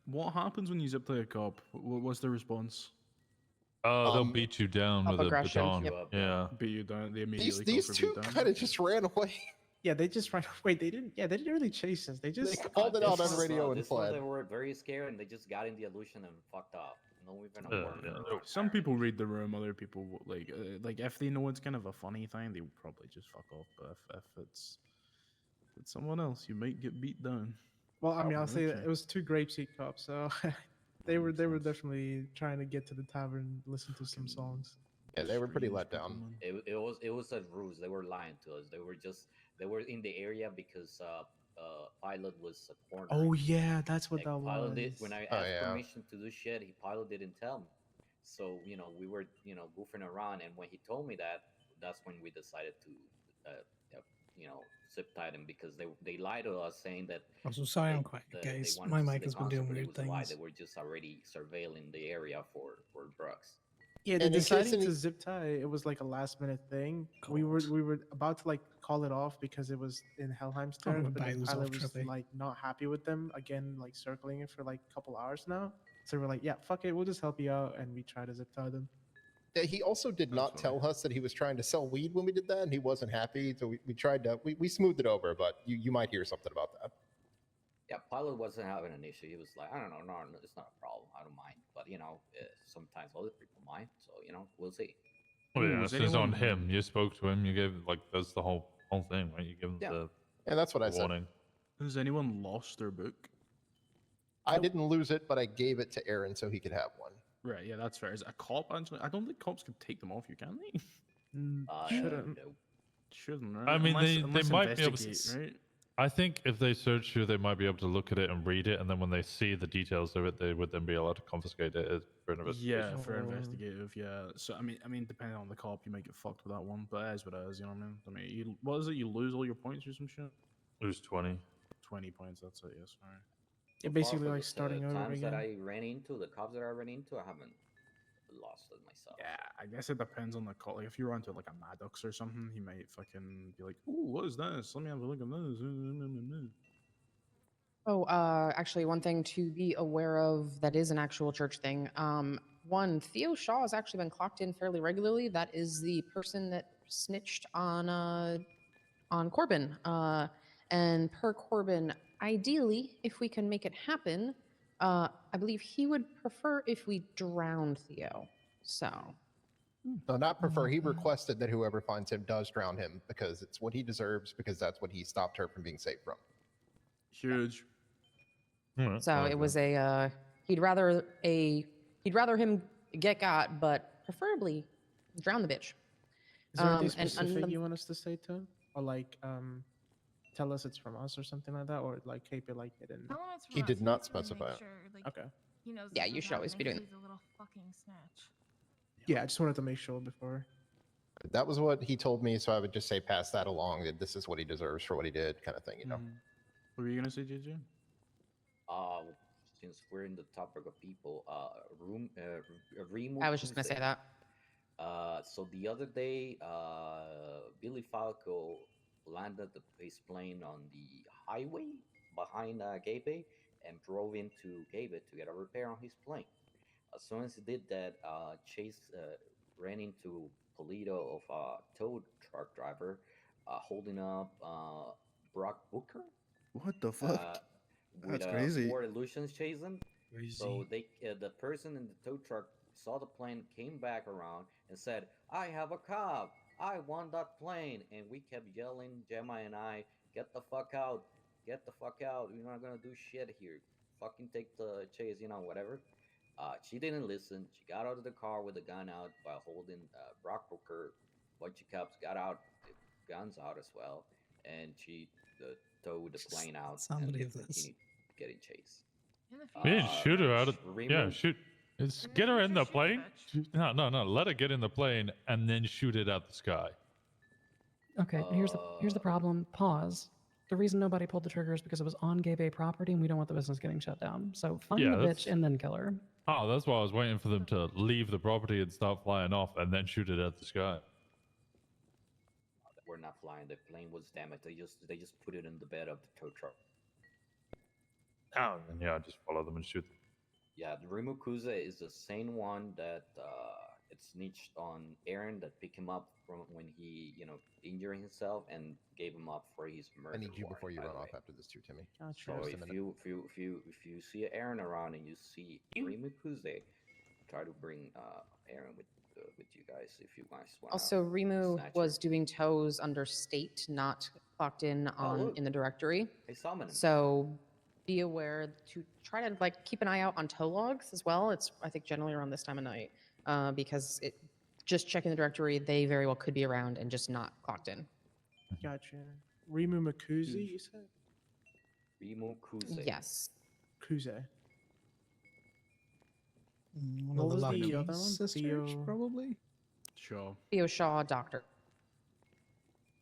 What happens when you zip tie a cop? What's the response? They'll beat you down with a aggression, baton. yep. Yeah. Beat you down. They immediately These go for two beat down. kind of just ran away. Yeah, they just ran away. They didn't. Yeah, they didn't really chase us. They just called it out This on one- radio and this one, fled. they were very scared, and they just got in the illusion and fucked off. No even a warning. Some people read the room. Other people like if they know it's kind of a funny thing, they would probably just fuck off. But if it's someone else, you might get beat down. Well, I mean, I'll say Okay. it was 2 grapeseed cops, so they were definitely trying to get to the tavern, listen to some songs. Yeah, they were pretty let down. It was a ruse. They were lying to us. They were in the area because Pilot was a corner. Oh yeah, that's what that Pilot was. did, when I asked permission to do shit, Pilot didn't tell me. So we were goofing around, and when he told me that, that's when we decided to zip tie them, because they lied to us saying that Also, sorry, I'm they quiet, they guys. wanted My to see mic the has been concert, doing but it weird was a lie. They things. were just already surveilling the area for drugs. Yeah, the And in case deciding any, to zip tie, it was like a last minute thing. We were about to like call it off because it was in Helheim's Oh, turf, the but the bag was pilot off was trippy. like not happy with them again, like circling it for like a couple hours now. So we're like, yeah, fuck it, we'll just help you out, and we try to zip tie them. he also did not tell us that he was trying to sell weed when we did that, and he wasn't happy. So we tried to we smoothed it over, but you might hear something about that. Yeah, pilot wasn't having an issue. He was like, I don't know, no, it's not a problem. I don't mind. But sometimes other people might. So we'll see. Well, yeah, was this is on anyone- him. You spoke to him. You gave that's the whole thing, right? You give him Yeah. And that's what I said. warning. Has anyone lost their book? I didn't lose it, but I gave it to Aaron so he could have one. Right, yeah, that's fair. Is it a cop actually? I don't think cops can take them off you, can they? Shouldn't. No. Shouldn't, right? I mean, unless they might be able investigate, to. right? I think if they search you, they might be able to look at it and read it, and then when they see the details of it, they would then be allowed to confiscate it for an investigation. Yeah, for investigative, yeah. So I mean, depending on the cop, you might get fucked with that one, but it is what it is. You know what I mean? I mean, what is it? You lose all your points or some shit? Lose 20. 20 points. That's it. Yes, sorry. Yeah, So basically far, for like the starting over times again. that I ran into, the cops that I ran into, I haven't lost it myself. Yeah, I guess it depends on the call. Like if you run into like a Maddox or something, he might fucking be like, "Ooh, what is this? Let me have a look at this." Oh, actually, one thing to be aware of that is an actual church thing. One, Theo Shaw has actually been clocked in fairly regularly. That is the person that snitched on Corbin. And per Corbin, ideally, if we can make it happen, I believe he would prefer if we drowned Theo. So. No, not prefer. He requested that whoever finds him does drown him because it's what he deserves, because that's what he stopped her from being saved from. Huge. So it was a he'd rather him get got, but preferably drown the bitch. Is there anything specific you want us to say to him, or like tell us it's from us or something like that, or like keep it like hidden? He did not specify it. Okay. He knows Yeah, this you is should happening always be 'cause doing he's a little fucking snitch. Yeah, I just wanted to make sure before. That was what he told me, so I would just say pass that along, that this is what he deserves for what he did, kind of thing, you know. What were you gonna say, JJ? Since we're in the topic of people, Rimu I was just gonna say Kuse. that. So the other day, Billy Falco landed his plane on the highway behind Gabe and drove into Gabe to get a repair on his plane. As soon as he did that, Chase ran into Polito of a tow truck driver holding up Brock Booker. What the fuck? With That's crazy. Ford Illusions chasing. Crazy. So the person in the tow truck saw the plane, came back around, and said, "I have a cop. I want that plane." And we kept yelling, Gemma and I, "Get the fuck out! Get the fuck out! You're not gonna do shit here. Fucking take the chase, whatever." She didn't listen. She got out of the car with a gun out while holding Brock Booker. Bunch of cops got out, the guns out as well, and she towed the plane out and somebody they of this. continued getting chased. We didn't shoot her out of. Yeah, Remove- shoot. Get her in the plane. No. Let her get in the plane and then shoot it out the sky. Okay, here's the problem. Pause. The reason nobody pulled the trigger is because it was on Gay Bay property and we don't want the business getting shut down. So find Yeah, the that's- bitch and then kill her. Oh, that's why I was waiting for them to leave the property and start flying off and then shoot it at the sky. We're not flying. The plane was damaged. They just put it in the bed of the tow truck. Oh, and yeah, just follow them and shoot them. Yeah, the Rimu Kuze is the same one that it snitched on Aaron, that picked him up from when he, injured himself and gave him up for his murder. I need you warrant, before you by run the off way. after this too, Timmy. So if you see Aaron around and you see Rimu Kuze, try to bring Aaron with you guys if you guys want. Also, Rimu was doing tows under state, not clocked in in the directory. Hey, summon him. So be aware to try to keep an eye out on tow logs as well. It's I think generally around this time of night because just checking the directory, they very well could be around and just not clocked in. Gotcha. Rimu Makuzi, you said? Rimu Kuze. Yes. Kuze. One Well, What the was the Lucky's other one? sisters, Theo. probably. Sure. Theo Shaw, doctor.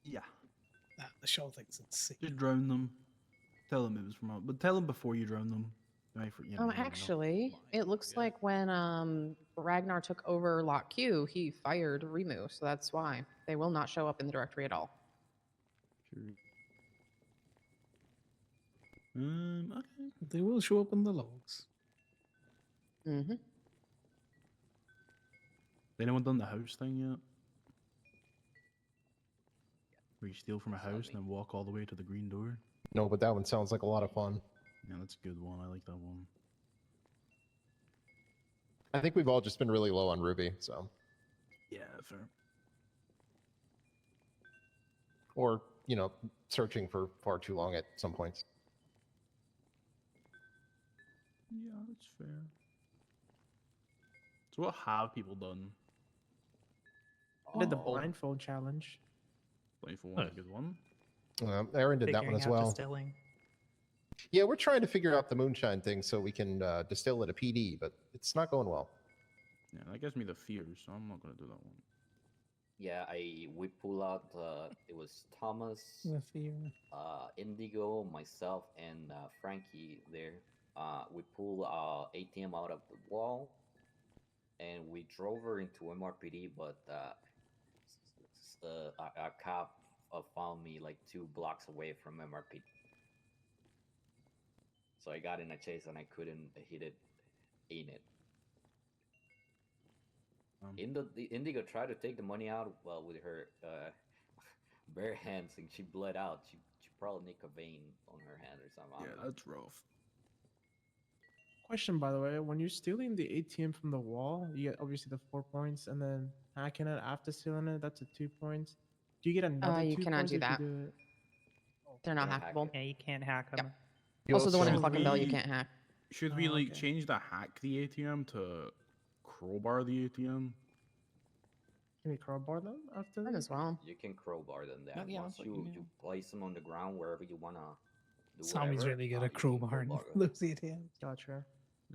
Yeah. Nah, the show thinks it's sick. Just drown them. Tell them it was from out, but tell them before you drown them. Right, for, you know, you never know. Actually, it looks like when Ragnar took over Lot Q, he fired Remu, so that's why they will not show up in the directory at all. Sure. Okay. They will show up in the logs. Mm-hmm. Anyone done the house thing yet? Where you steal from a house and then walk all the way to the green door? No, but that one sounds like a lot of fun. Yeah, that's a good one. I like that one. I think we've all just been really low on Ruby, so. Yeah, fair. Or, you know, searching for far too long at some points. Yeah, that's fair. So what have people done? I did the blindfold challenge. Blindfold one's a good one. Aaron did that one Figuring as out well. distilling. Yeah, we're trying to figure out the moonshine thing so we can distill at a PD, but it's not going well. Yeah, that gives me the fears, so I'm not gonna do that one. Yeah, we pull out. It was Thomas, The fear. Indigo, myself, and Frankie. There, we pull ATM out of the wall, and we drove her into MRPD. But a cop found me like 2 blocks away from MRPD. So I got in a chase and I couldn't hit it. The Indigo tried to take the money out with her bare hands, and she bled out. She probably nicked a vein on her hand or something. I don't know. That's rough. Question, by the way, when you're stealing the ATM from the wall, you get obviously the 4 points, and then hacking it after stealing it, that's a 2 points. Do you get another You 2 cannot points do if that. you do it? They're not Can't hack hackable. it. Yeah, you can't hack them. You Also, the one in also- Cluckenbell you can't hack. Should we Oh, like okay. change the hack the ATM to crowbar the ATM? Can you crowbar them after Might that? as well. You can crowbar them down. Yeah, Once that's what you you place them on the ground wherever you wanna do Sammy's whatever, really good you at can crowbarring crowbar 'em. those ATMs. Gotcha.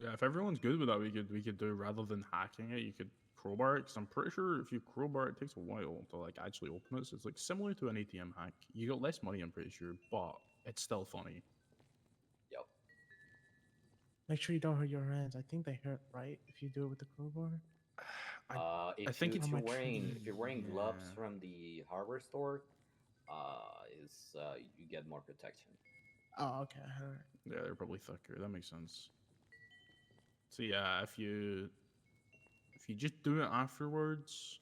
Yeah, if everyone's good with that, we could do rather than hacking it, you could crowbar it. Because I'm pretty sure if you crowbar it, it takes a while to like actually open it. So it's like similar to an ATM hack. You got less money, I'm pretty sure, but it's still funny. Yep. Make sure you don't hurt your hands. I think they hurt, right? If you do it with the crowbar. If think you, it's if you're how much- wearing if you're wearing gloves Yeah. from the hardware store, you get more protection. Oh, okay. All right. Yeah, they're probably thicker. That makes sense. So yeah, if you just do it afterwards,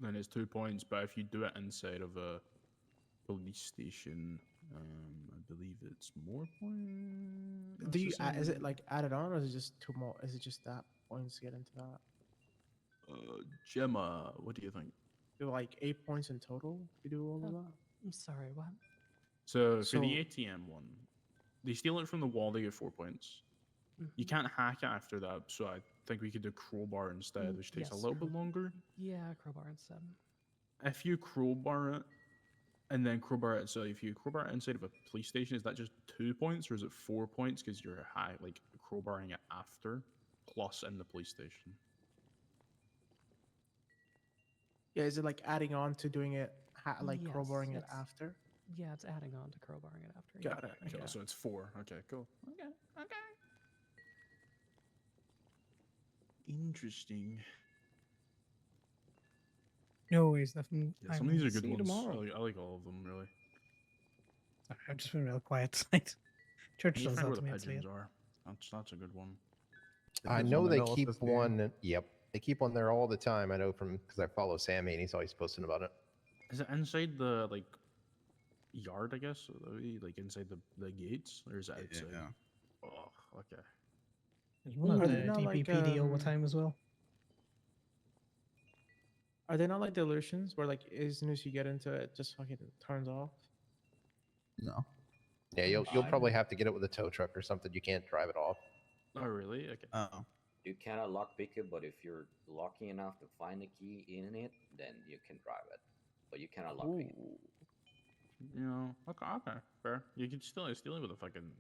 then it's 2 points. But if you do it inside of a police station, I believe it's more points. Do you is it like added on, or is it just 2 more? Is it just that points to get into that? Gemma, what do you think? Do like 8 points in total if you do all of that? I'm sorry, what? So for So- the ATM one, they steal it from the wall, they get 4 points. You can't hack it after that, so I think we could do crowbar instead, which takes a Yes. little bit longer. Yeah, crowbar instead. If you crowbar it and then crowbar it, so if you crowbar it inside of a police station, is that just 2 points or is it 4 points because you're like crowbarring it after plus in the police station? Yeah, is it like adding on to doing it, like Yes, crowbarring it it's- after? Yeah, it's adding on to crowbarring it after. Got it. Okay, Yeah. so it's 4. Okay, cool. Okay. Interesting. No worries, nothing. Yeah, some of these are good ones. I like all of them, really. I've just been real quiet tonight. Church You does find that where to the me. It's pigeons late. are. That's a good one. I know they keep one. Yep, they keep one there all the time. I know from because I follow Sammy and he's always posting about it. Is it inside the like yard? I guess like inside the gates, or is it outside? Yeah. Oh, okay. There's one Are at they the not like, DPPD all the time as well. Are they not like dilutions where like as soon as you get into it, it just fucking turns off? No. Yeah, you'll probably have to get it with a tow truck or something. You can't drive it off. Oh, really? Okay. Oh. You cannot lockpick it, but if you're lucky enough to find the key in it, then you can drive it. But you cannot lockpick it. You know, okay, fair. You can still steal it with a fucking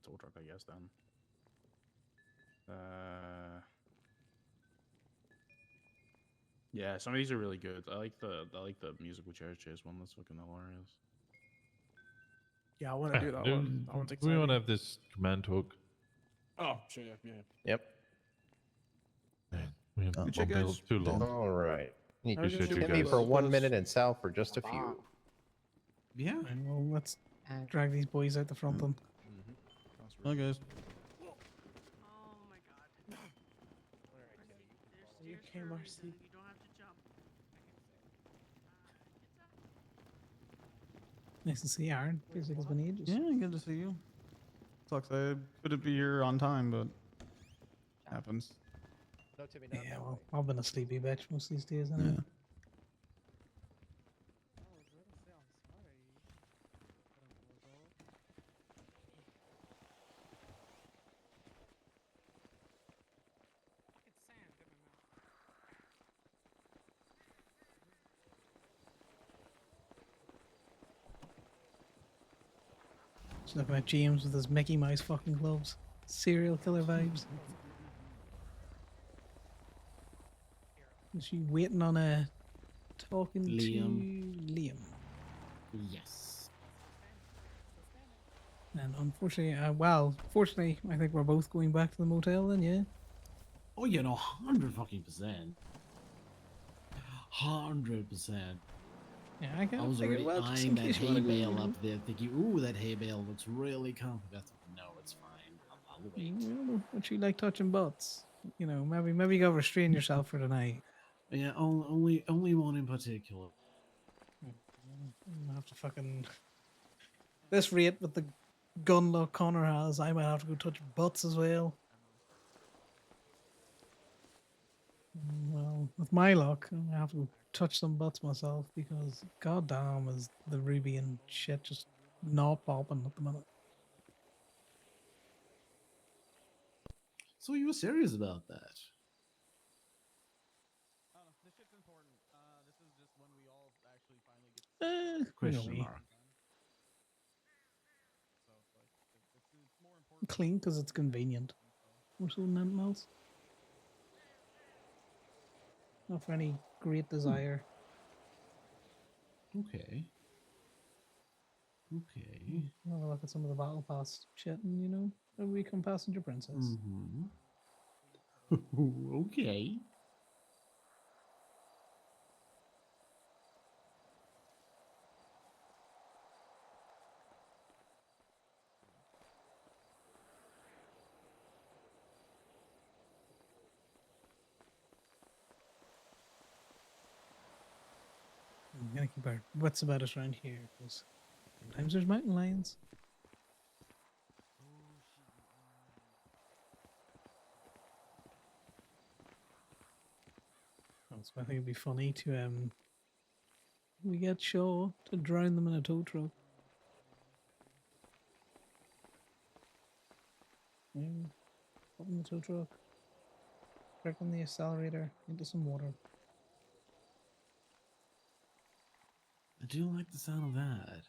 tow truck, I guess. Then. Yeah, some of these are really good. I like the musical chairs chase one. That's fucking hilarious. Yeah, I want to do that one. That one's We exciting. want to have this command hook. Oh, sure, yeah. Yep. We Oh. won't be able too long. All right. Need Appreciate to you Timmy guys. for 1 minute and Sal for just a few. Yeah. And well, let's drag these boys out the front then. Hi guys. Oh my god. You okay, Marcy? You don't have to jump. Nice to see you, Aaron. Feels like it's been ages. Yeah, good to see you. Sucks I couldn't be here on time, but happens. No, Timmy, Yeah, well, I've been a sleepy bitch most of these days, anyway. Yeah. Just looking at James with his Mickey Mouse fucking gloves. Serial killer vibes. Is she waiting on a talking Liam. to Liam? Yes. And unfortunately, well, fortunately, I think we're both going back to the motel then, yeah? Oh, yeah, no, 100%. 100%. Yeah, I I was already eyeing that hay bale up there, thinking, ooh, that hay bale looks really comfy. That's no, it's fine. I'll wait. Well, would you like touching butts? You know, maybe you gotta restrain yourself for tonight. Yeah, only one in particular. I have to fucking... This rate with the gun luck Conor has, I might have to go touch butts as well. Well, with my luck, I have to touch some butts myself because goddamn is the Ruby and shit just not popping at the minute. So you were serious about that? This shit's important. This is just when we all actually finally get Question Really. mark. Clean because it's convenient. More so than anything else. Not for any great desire. Okay. Okay. Have a look at some of the battle pass shit and, you know, a Recon Passenger Princess. Mm-hmm. Okay. I'm gonna keep our wits about us around here because sometimes there's mountain lions. So I think it'd be funny to we get Shaw to drown them in a tow truck. Put in the tow truck. Crack on the accelerator into some water. I do like the sound of that.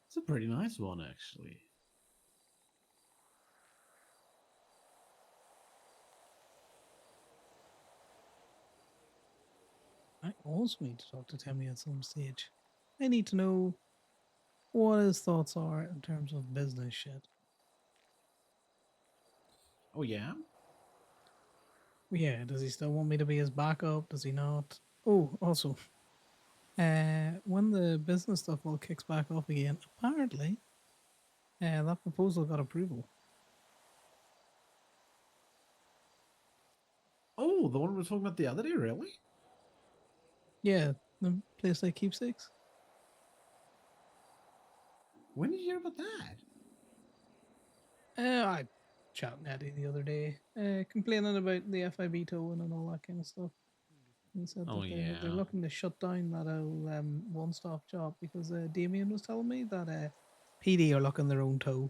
It's a pretty nice one, actually. I also need to talk to Timmy at some stage. I need to know what his thoughts are in terms of business shit. Oh, yeah? Yeah, does he still want me to be his backup? Does he not? Oh, also, when the business stuff all kicks back off again, apparently, that proposal got approval. Oh, the one we were talking about the other day, really? Yeah, the place like keepsakes. When did you hear about that? I chatting Eddie the other day, complaining about the FIB towing and all that kind of stuff. He said Oh, that yeah. they're looking to shut down that one-stop shop because Damien was telling me that PD are looking their own tow.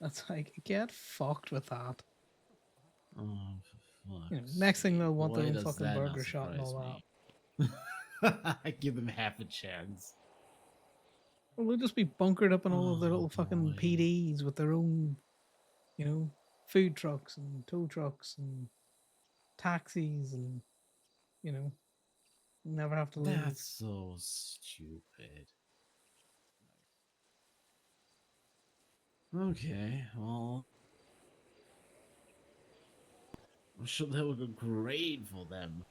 That's like, get fucked with that. Oh, for fuck's You know, next thing they'll want Why their own does fucking that not burger shop and all that. surprise me? Give them half a chance. Well, they'll just be bunkered up in all of their Oh, little fucking boy. PDs with their own, you know, food trucks and tow trucks and taxis and You know, never have to leave. That's so stupid. Okay, well, I'm sure that would go great for them.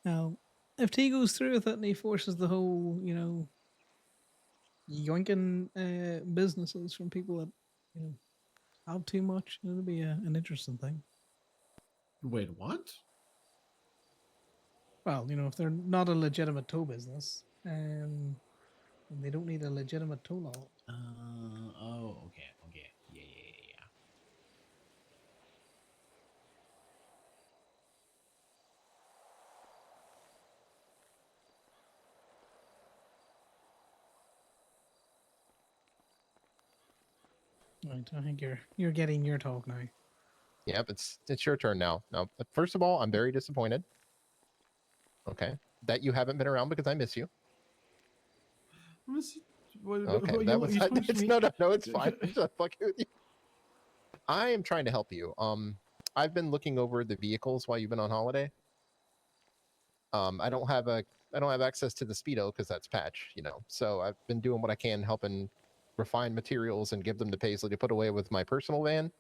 Now, if T goes through with it and he forces the whole, you know, yoinking businesses from people that, you know, have too much, it'll be an interesting thing. Wait, what? Well, you know, if they're not a legitimate tow business, and they don't need a legitimate tow law. Oh, okay, yeah. Right, I think you're getting your talk now. Yep, it's your turn now. Now, first of all, I'm very disappointed. Okay, that you haven't been around because I miss you. Okay, that was no, it's fine. I'm just fucking with you. I am trying to help you. I've been looking over the vehicles while you've been on holiday. I don't have access to the speedo because that's patch, you know. So I've been doing what I can, helping refine materials and give them to Paisley to put away with my personal van.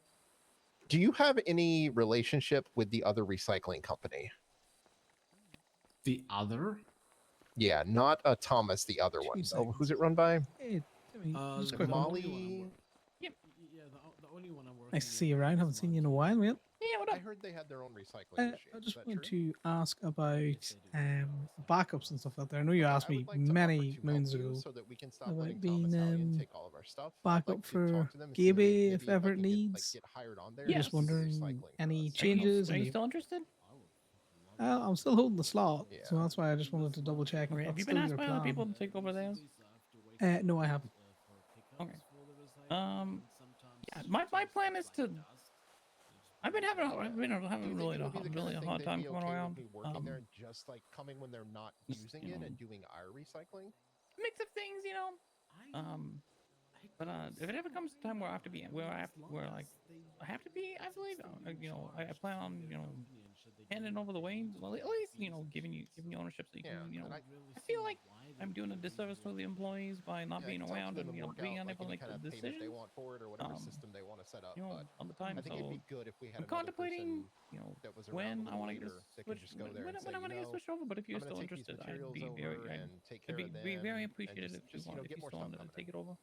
Do you have any relationship with the other recycling company? The other? Yeah, not Thomas, the other one. Oh, who's it run by? Hey, just The quick one. Molly. Yep. Yeah, the only one I'm working. Nice to see you around. Haven't seen you in a while, mate. Yeah, what up? I heard they had their own recycling machine. I just wanted to ask about backups and stuff out there. I know you asked me many moons ago about being backup for Gaby if ever it needs. I'm just wondering any changes. Are you still interested? I'm still holding the slot, so that's why I just wanted to double check. Okay. Have you been asked by other people to take over theirs? No, I haven't. Okay. Yeah, my plan is to. I've been having really a hard time coming around. Working there, just like coming when they're not using it and doing our recycling. Mix of things, you know. But if it ever comes to time where I have to be, I have to be, I believe, you know, I plan on, you know, handing over the reins, well, at least, you know, giving you ownership so you can, you know, I feel like I'm doing a disservice to the employees by not being around and, you know, being unable to make the decisions. They want for it or whatever system they want to set up. You know, on the time. I think So it'd be good if we had I'm contemplating, you know, that was when I want to get later that could just go there and say, when I want to get switched over. But if you're still interested, I'd be very appreciative if you wanted, if you still wanted to take it over.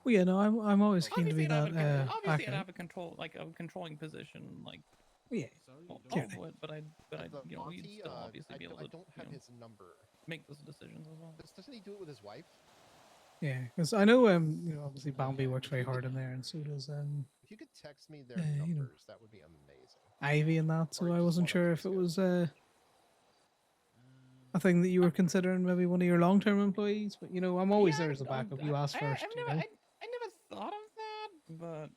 Well, yeah, no, I'm always keen to be that. Obviously, I'd have a controlling position, like yeah, over it, but I, you know, you'd still obviously be able to. I don't have his number. Make those decisions as well. Doesn't he do it with his wife? Yeah, because I know you know, obviously Bambi works very hard in there, and so does If you could text me their numbers, you know, that would be amazing. Ivy and that. So I wasn't sure if it was a thing that you were considering, maybe one of your long-term employees. But you know, I'm always there as a backup. You ask first. I never thought of that, but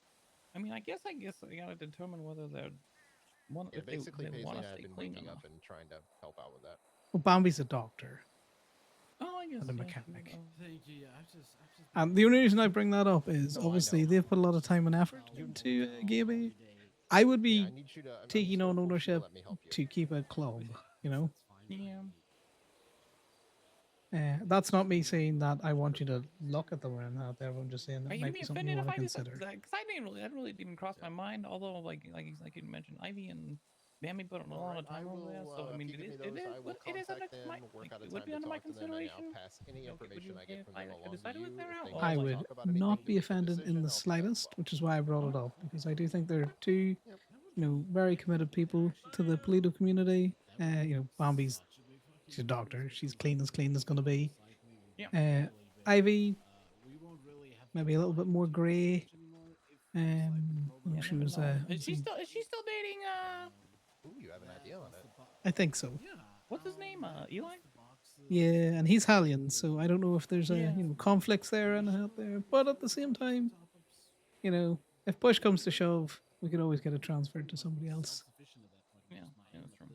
I mean, I guess I gotta determine whether they're one. Yeah, if basically, they Paisley want and to I have stay been clean waking or up not. and trying to help out with that. Well, Bambi's a doctor Oh, I guess. and a Yeah. mechanic. Thank you. Yeah, I've just. And the only reason I bring that up is obviously they've put a lot of time and effort into Gaby. I would be taking on ownership to keep a club, you know? Yeah. That's not me saying that I want you to look at them or anything out there. I'm just saying Are that you might gonna be be something you offended want if to I do consider. that? Because that really didn't cross my mind. Although, like you mentioned, Ivy and Bambi put a lot of time over there. So I mean, it is under my, it would be under my consideration. Any information I get from them along decided with their out. I would not be offended in the slightest, which is why I brought it up, because I do think they're two, you know, very committed people to the Polito community. You know, Bambi's, she's a doctor. She's clean as going to be. Ivy, maybe a little bit more grey. She was. Is she still dating? Ooh, you have an idea on it. I think so. What's his name? Eli. Yeah, and he's Hallian, so I don't know if there's you know, conflicts there and out there. But at the same time, you know, if push comes to shove, we could always get it transferred to somebody else. Yeah, that's true.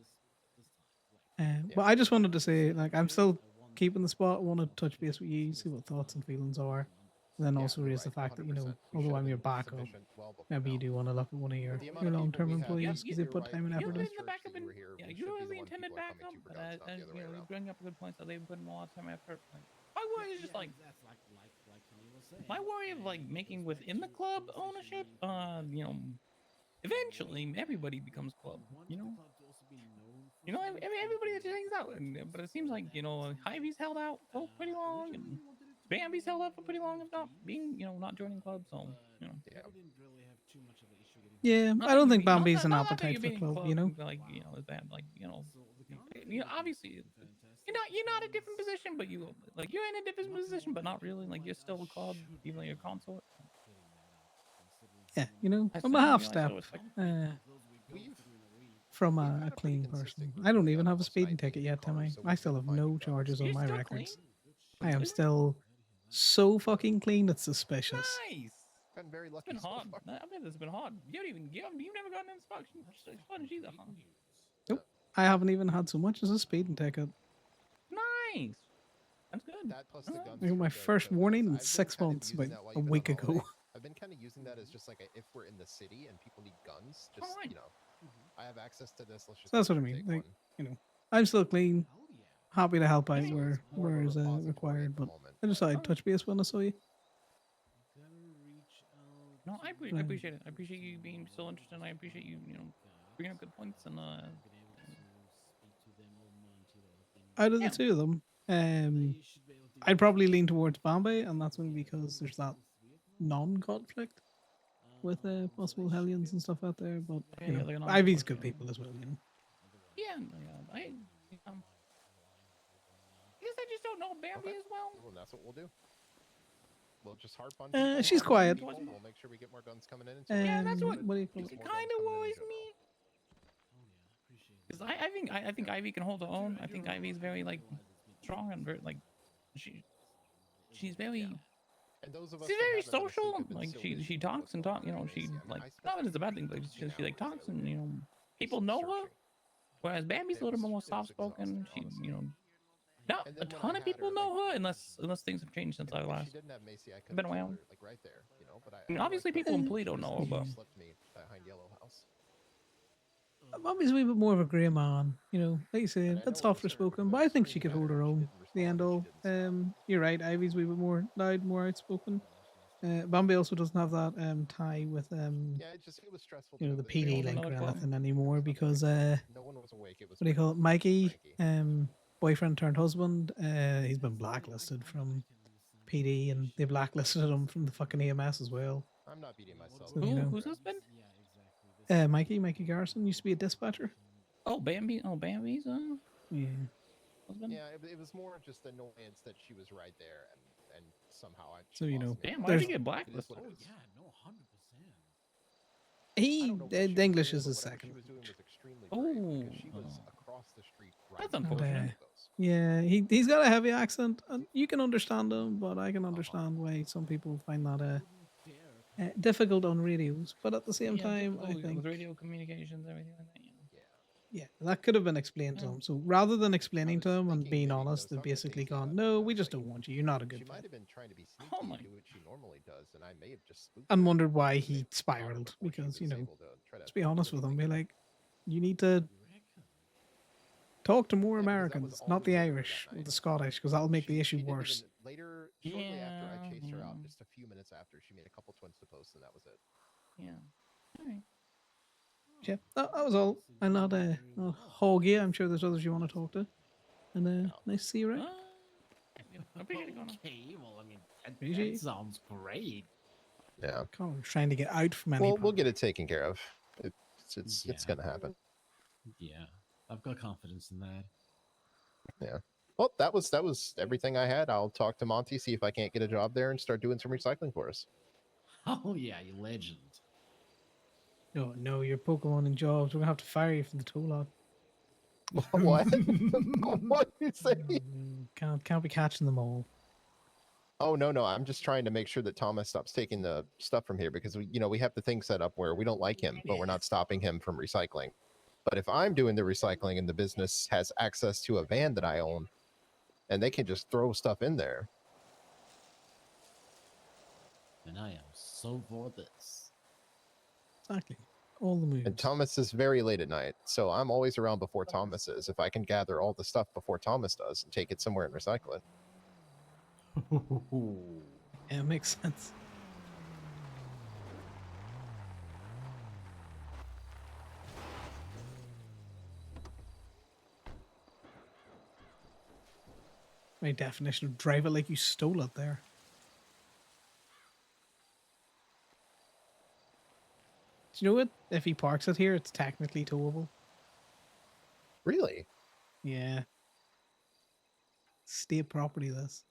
But I just wanted to say, like, I'm still keeping the spot. I want to touch base with you, see what thoughts and feelings are. And then also raise the fact that, you know, although I'm your backup, maybe you do want to look at one of your long-term employees because they put time and effort in. The backup and, yeah, you're the intended backup, but you know, you bring up a good point that they've put in a lot of time and effort. Like, my worry is just like, my worry of like making within the club ownership, you know, eventually everybody becomes club, you know, everybody just hangs out, but it seems like, you know, Ivy's held out for pretty long, and Bambi's held out for pretty long of not being, you know, not joining club, so, you know. Yeah, Not I that don't you think be- not Bambi's that- an not that appetite you're for being club, you know? like, you know, is bad, like, you know, obviously you're not a different position, but you like you're in a different position, but not really. Like you're still a club, even though you're a consort. Yeah, you know, I I'm still- a you half know, I step still respect- from a clean person. I don't even have a speeding ticket yet, Timmy. I still have no charges on my records. I am still so fucking clean, it's suspicious. Nice. Been very lucky. It's been hard. I bet it's been hard. You've never gotten an expunge either, huh? Nope. I haven't even had so much as a speeding ticket. Nice. That's good. That plus the guns. I got my first warning in 6 months, about a week ago. I've been kind of using that as just like if we're in the city and people need guns, just you know, I have access to this. Let's just. So that's what I mean. Like, you know, I'm still clean. Happy to help out where is required, but I just thought I'd touch base when I saw you. No, I appreciate it. I appreciate you being so interested. And I appreciate you, you know, bringing up good points and Out of the two of them, I'd probably lean towards Bombay, and that's only because there's that non-conflict with possible Hellions and stuff out there. But you know, Ivy's good people as well, you know. Yeah, I guess I just don't know Bambi as well. Well, that's what we'll do. We'll just harp on. She's quiet. We'll make sure we get more guns coming in. Yeah, that's what do you call it kind of worries me. Because I think Ivy can hold her own. I think Ivy's very like strong and very like she's very. And those of us She's very social. Like she talks and talk. You know, she like not that it's a bad thing, but she like talks and you know people know her. Whereas Bambi's a little bit more soft spoken. She you know. Not a ton of people know her unless things have changed since I last been around. Like right there, you know. But I mean, obviously people in Polito know her, but behind Yellow House. Bobby's a wee bit more of a grey man, you know. Like you said, that's softer spoken, but I think she could hold her own. The end all. You're right. Ivy's a wee bit more loud, more outspoken. Bambi also doesn't have that tie with it was stressful. you know, the PD link or anything anymore because no one was awake. It was what do you call it? Mikey, boyfriend turned husband. He's been blacklisted from PD, and they blacklisted him from the fucking EMS as well. I'm not beating myself. So, you know, who's husband? Mikey Garrison used to be a dispatcher. Oh, Bambi's yeah. husband. Yeah, it was more just annoyance that she was right there, and somehow I. So you know, damn, why did he get blacklisted? Oh yeah, no, 100%. The English is his second. She was across the street. That's unfortunate. Yeah, he's got a heavy accent, and you can understand him, but I can understand why some people find that difficult on radios. But at the same time, I think with radio communications, everything like that. yeah, that could have been explained to him. So rather than explaining to him and being honest, they've basically gone, "No, we just don't want you. You're not a good." She might have been trying to be sneaky and do what she normally does, and I may have just spooked And wondered why he spiraled because you know, let's be honest with him. Be like, you need to talk to more Americans, not the Irish or the Scottish, because that'll make the issue worse. Later, shortly after I chased her out, just a few minutes after, she made a couple twins to post, and that was it. Yeah. All right. Yeah, that was all. I'm not hog you. I'm sure there's others you want to talk to. And nice to see you, right? I appreciate it, Conor. Okay, well, I mean, Appreciate that sounds great. Yeah. Conor's trying to get out from any. We'll get it taken care of. It's gonna happen. Yeah, I've got confidence in that. Yeah. Well, that was everything I had. I'll talk to Monty, see if I can't get a job there, and start doing some recycling for us. Oh yeah, you legend. Oh no, you're Pokemon and jobs. We're gonna have to fire you from the tool log. What? What are you saying? Can't be catching them all. Oh no, I'm just trying to make sure that Thomas stops taking the stuff from here because we have the thing set up where we don't like him, but we're not stopping him from recycling. But if I'm doing the recycling and the business has access to a van that I own, and they can just throw stuff in there. and I am so for this. Exactly. All the moves. And Thomas is very late at night, so I'm always around before Thomas is. If I can gather all the stuff before Thomas does and take it somewhere and recycle it. Yeah, it makes sense. My definition of drive it like you stole it there. Do you know what? If he parks it here, it's technically towable. Really? Yeah. State property, this.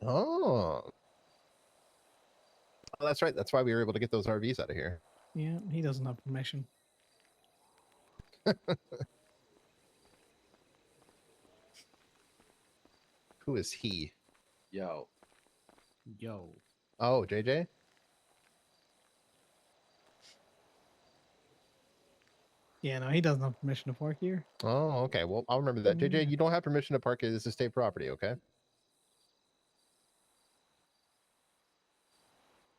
Oh. Oh, that's right. That's why we were able to get those RVs out of here. Yeah, he doesn't have permission. Who is he? Yo. Yo. Oh, JJ? Yeah, no, he doesn't have permission to park here. Oh, okay. Well, I'll remember that. Yeah. JJ, you don't have permission to park it. This is state property, okay?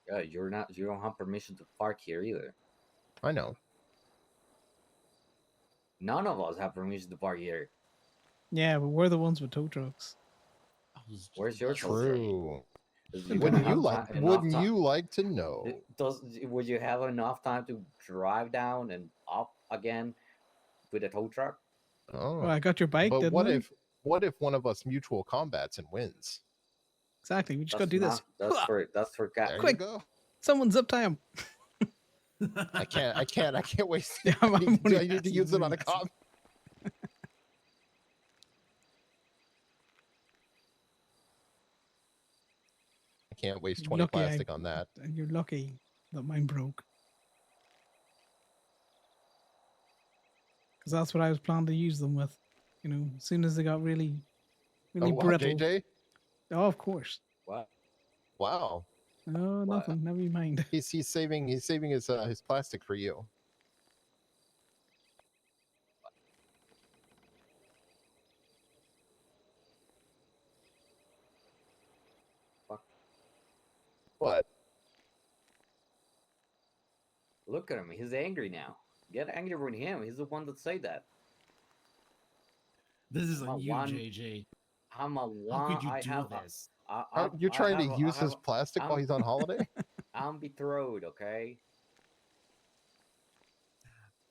Yeah, you don't have permission to park here either. I know. None of us have permission to park here. Yeah, but we're the ones with tow trucks. Where's your True. Wouldn't Wouldn't you like to know? Would you have enough time to drive down and up again with a tow truck? Oh. Well, I got your bike, But didn't what I? what if one of us mutual combats and wins? Exactly. We just got to do this. That's for There you Quick, go. someone zip tie him. I can't waste Yeah, it. I'm I only need to use it on a asking. comp. I can't waste 20 Lucky plastic on that. You're lucky that mine broke. Because that's what I was planning to use them with. You know, as soon as they got really Oh, wow, brittle. JJ? Oh, of course. What? Wow. No, nothing. Never mind. He's saving his plastic for you. What? Look at him. He's angry now. Get angry with him. He's the one that said that. This is I'm on a you, one- JJ. I'm a How one. could you I do have this? You're trying to use his plastic while he's on holiday? I'm betrothed, okay?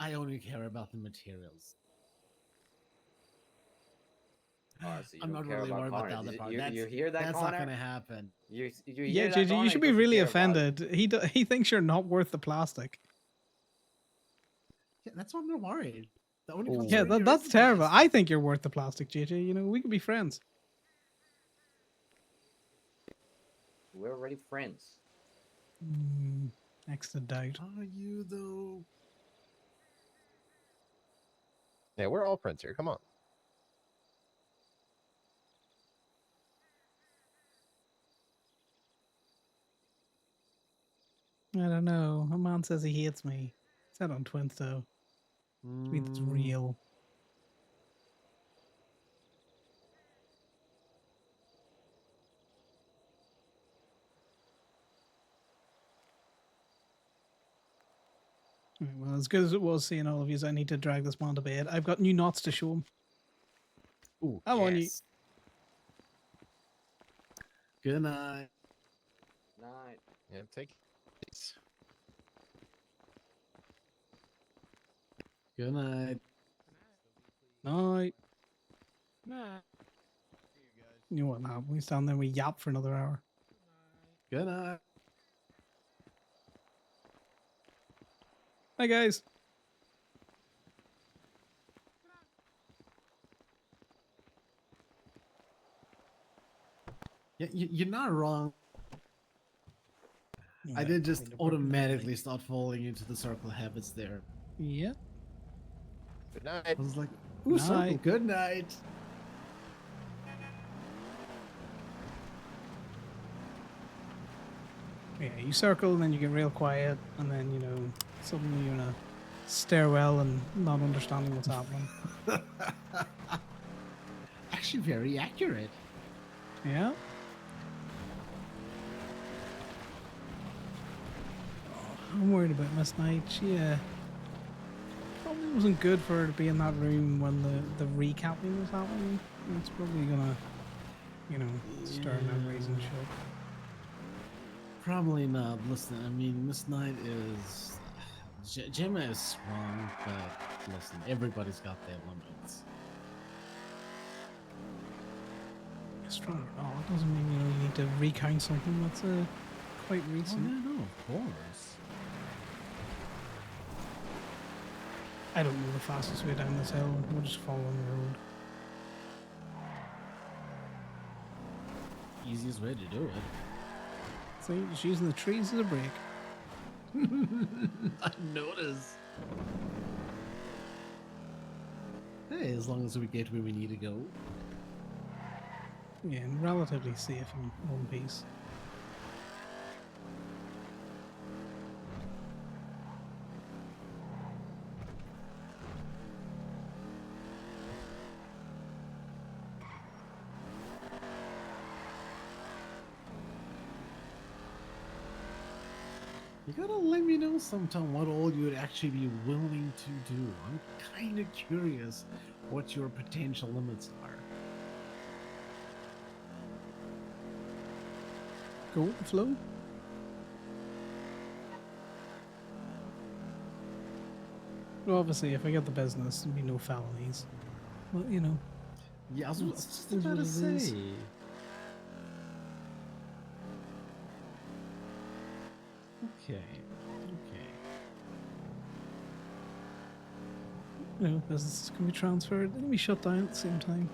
I only care about the materials. Oh, so you I'm don't not care really worried about Connor. the other part. You hear that, That's Connor? not gonna happen. You hear Yeah, that, JJ, Connor? you He should be doesn't really care about it. offended. He thinks you're not worth the plastic. Yeah, that's why I'm not worried. The only Yeah, concern here that's is terrible. I think you're worth the plastic, JJ. You know, we could be friends. We're already friends. Next to doubt. Are you though? Yeah, we're all friends here. Come on. I don't know. My man says he hates me. It's not on Twins, though. Which means it's real. Right, well, as good as it was seeing all of you, I need to drag this man to bed. I've got new knots to show him. Ooh, I'm on you. yes. Good night. Night. Yeah, take these. Good night. Night. Nah. You know what now? We stand there and we yap for another hour. Good night. Hi, guys. Yeah, you're not wrong. I Yeah, did just kind of automatically start falling into the circle habits there. Yeah. Good night. I was like, ooh, circle, Night. good night. Yeah, you circle and then you get real quiet, and then, you know, suddenly you're in a stairwell and not understanding what's happening. Actually, very accurate. Yeah. I'm worried about Miss Knight. She probably wasn't good for her to be in that room when the recapping was happening. It's probably gonna, you know, stir memories and shit. Probably not. Listen, I mean, Miss Knight is. Gemma is strong, but listen, everybody's got their limits. Strong or not, it doesn't mean you need to recount something that's quite recent. Oh, yeah, no, of course. I don't know the fastest way down this hill. We'll just follow on the road. Easiest way to do it. See, just using the trees as a brake. I noticed. Hey, as long as we get where we need to go. Yeah, and relatively safe in one piece. You gotta let me know sometime what all you'd actually be willing to do. I'm kind of curious what your potential limits are. Go with the flow. Well, obviously, if I get the business, there'll be no felonies. But, you know. Yeah, I was just is about what to it is. say. Okay. You know, businesses can be transferred. They can be shut down at the same time.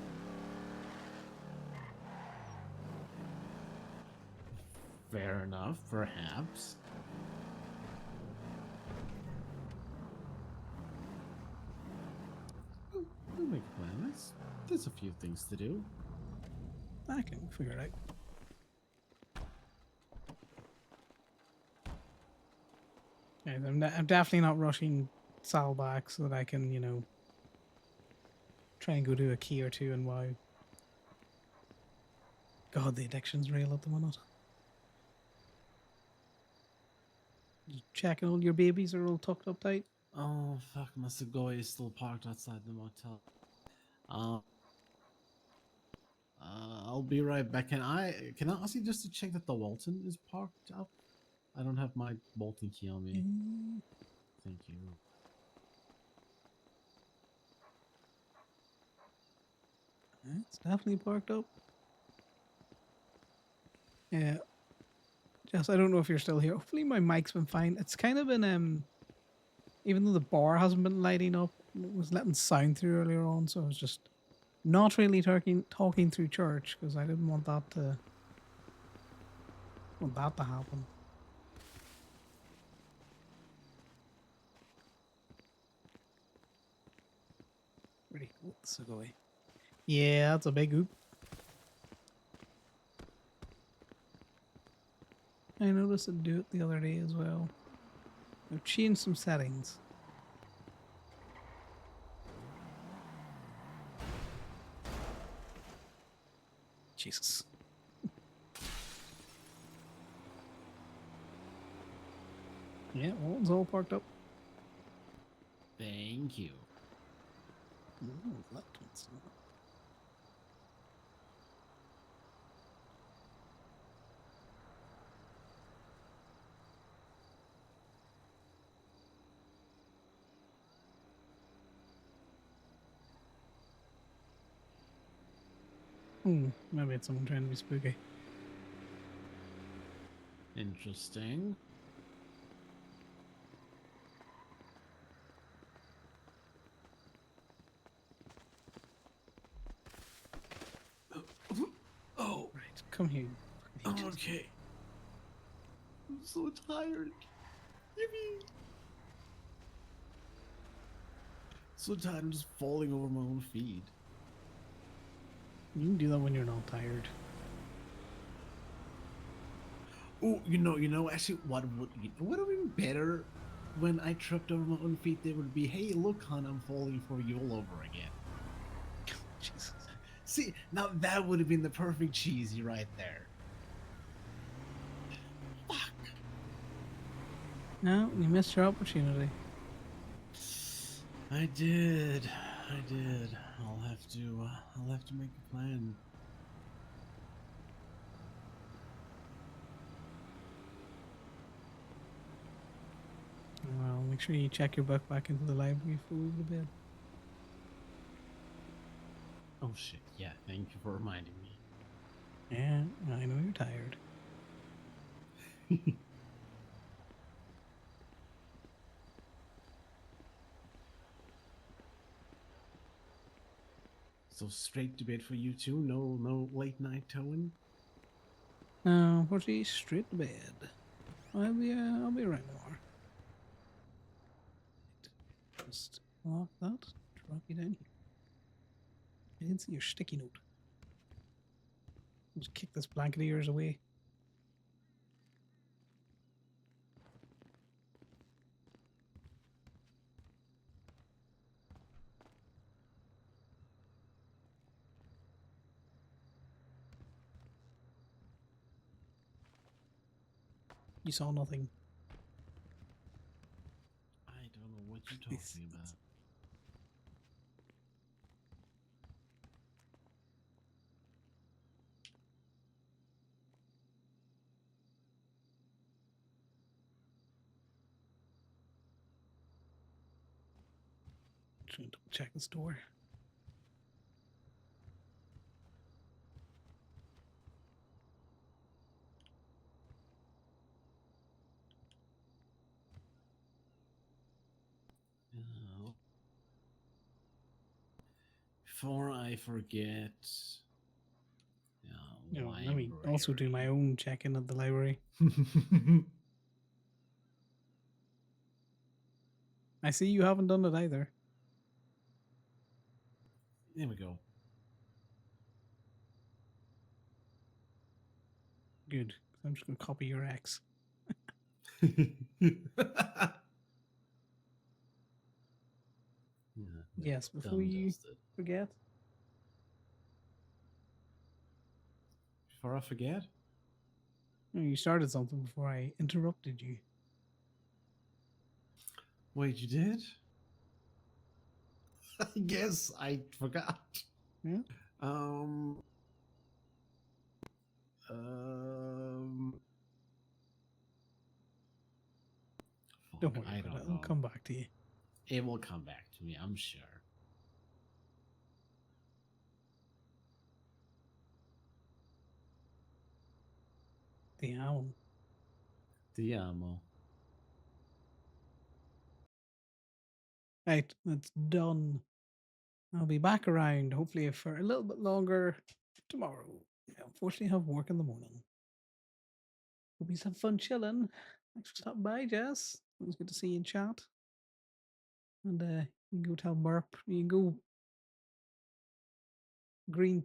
Fair enough, perhaps. We'll make a plan. There's a few things to do. I can figure it out. Yeah, I'm definitely not rushing Sal back so that I can, you know, try and go do a key or two and wow. God, the addiction's real at the minute. You checking all your babies are all tucked up tight? Oh, fuck, my Segoy is still parked outside the motel. I'll be right back. Can I ask you just to check that the Walton is parked up? I don't have my Walton key on me. Thank you. It's definitely parked up. Yeah. Jess, I don't know if you're still here. Hopefully my mic's been fine. It's kind of been even though the bar hasn't been lighting up, it was letting sound through earlier on, so I was just not really talking through church because I didn't want that to happen. Pretty cool. Sugoi. Yeah, that's a big hoop. I noticed it do it the other day as well. I've changed some settings. Jesus. Yeah, Walton's all parked up. Thank you. Ooh, that one's not. Maybe it's someone trying to be spooky. Interesting. Oh, right. Come here. Okay. I'm so tired. Yippee. So tired. I'm just falling over my own feet. You can do that when you're not tired. Oh, actually, what would have been better when I tripped over my own feet? They would be, hey, look, hon, I'm falling for you all over again. Jesus. See, now that would have been the perfect cheesy right there. No, you missed your opportunity. I did. I did. I'll have to. I'll have to make a plan. Well, make sure you check your book back into the library before we go to bed. Oh shit! Yeah, thank you for reminding me. Yeah, I know you're tired. So straight to bed for you two. No late night towing. No, unfortunately, straight to bed. I'll be around more. Just lock that. Drop you down here. I didn't see your sticky note. Just kick this blanket of yours away. You saw nothing. I don't know what you're talking about. Trying to check this door. Before I forget. No, let me also do my own check-in at the library. I see you haven't done it either. There we go. Good. I'm just gonna copy your X. Yes, before you forget. Before I forget? No, you started something before I interrupted you. Wait, you did? I guess I forgot. Yeah. Um. Don't worry I about don't it. know. I'll come back to you. It will come back to me, I'm sure. The owl. Ti amo. Right, that's done. I'll be back around, hopefully for a little bit longer tomorrow. Yeah, unfortunately, I have work in the morning. Hope you have fun chilling. Thanks for stopping by, Jess. It was good to see you in chat. And you can go tell Burp. You can go green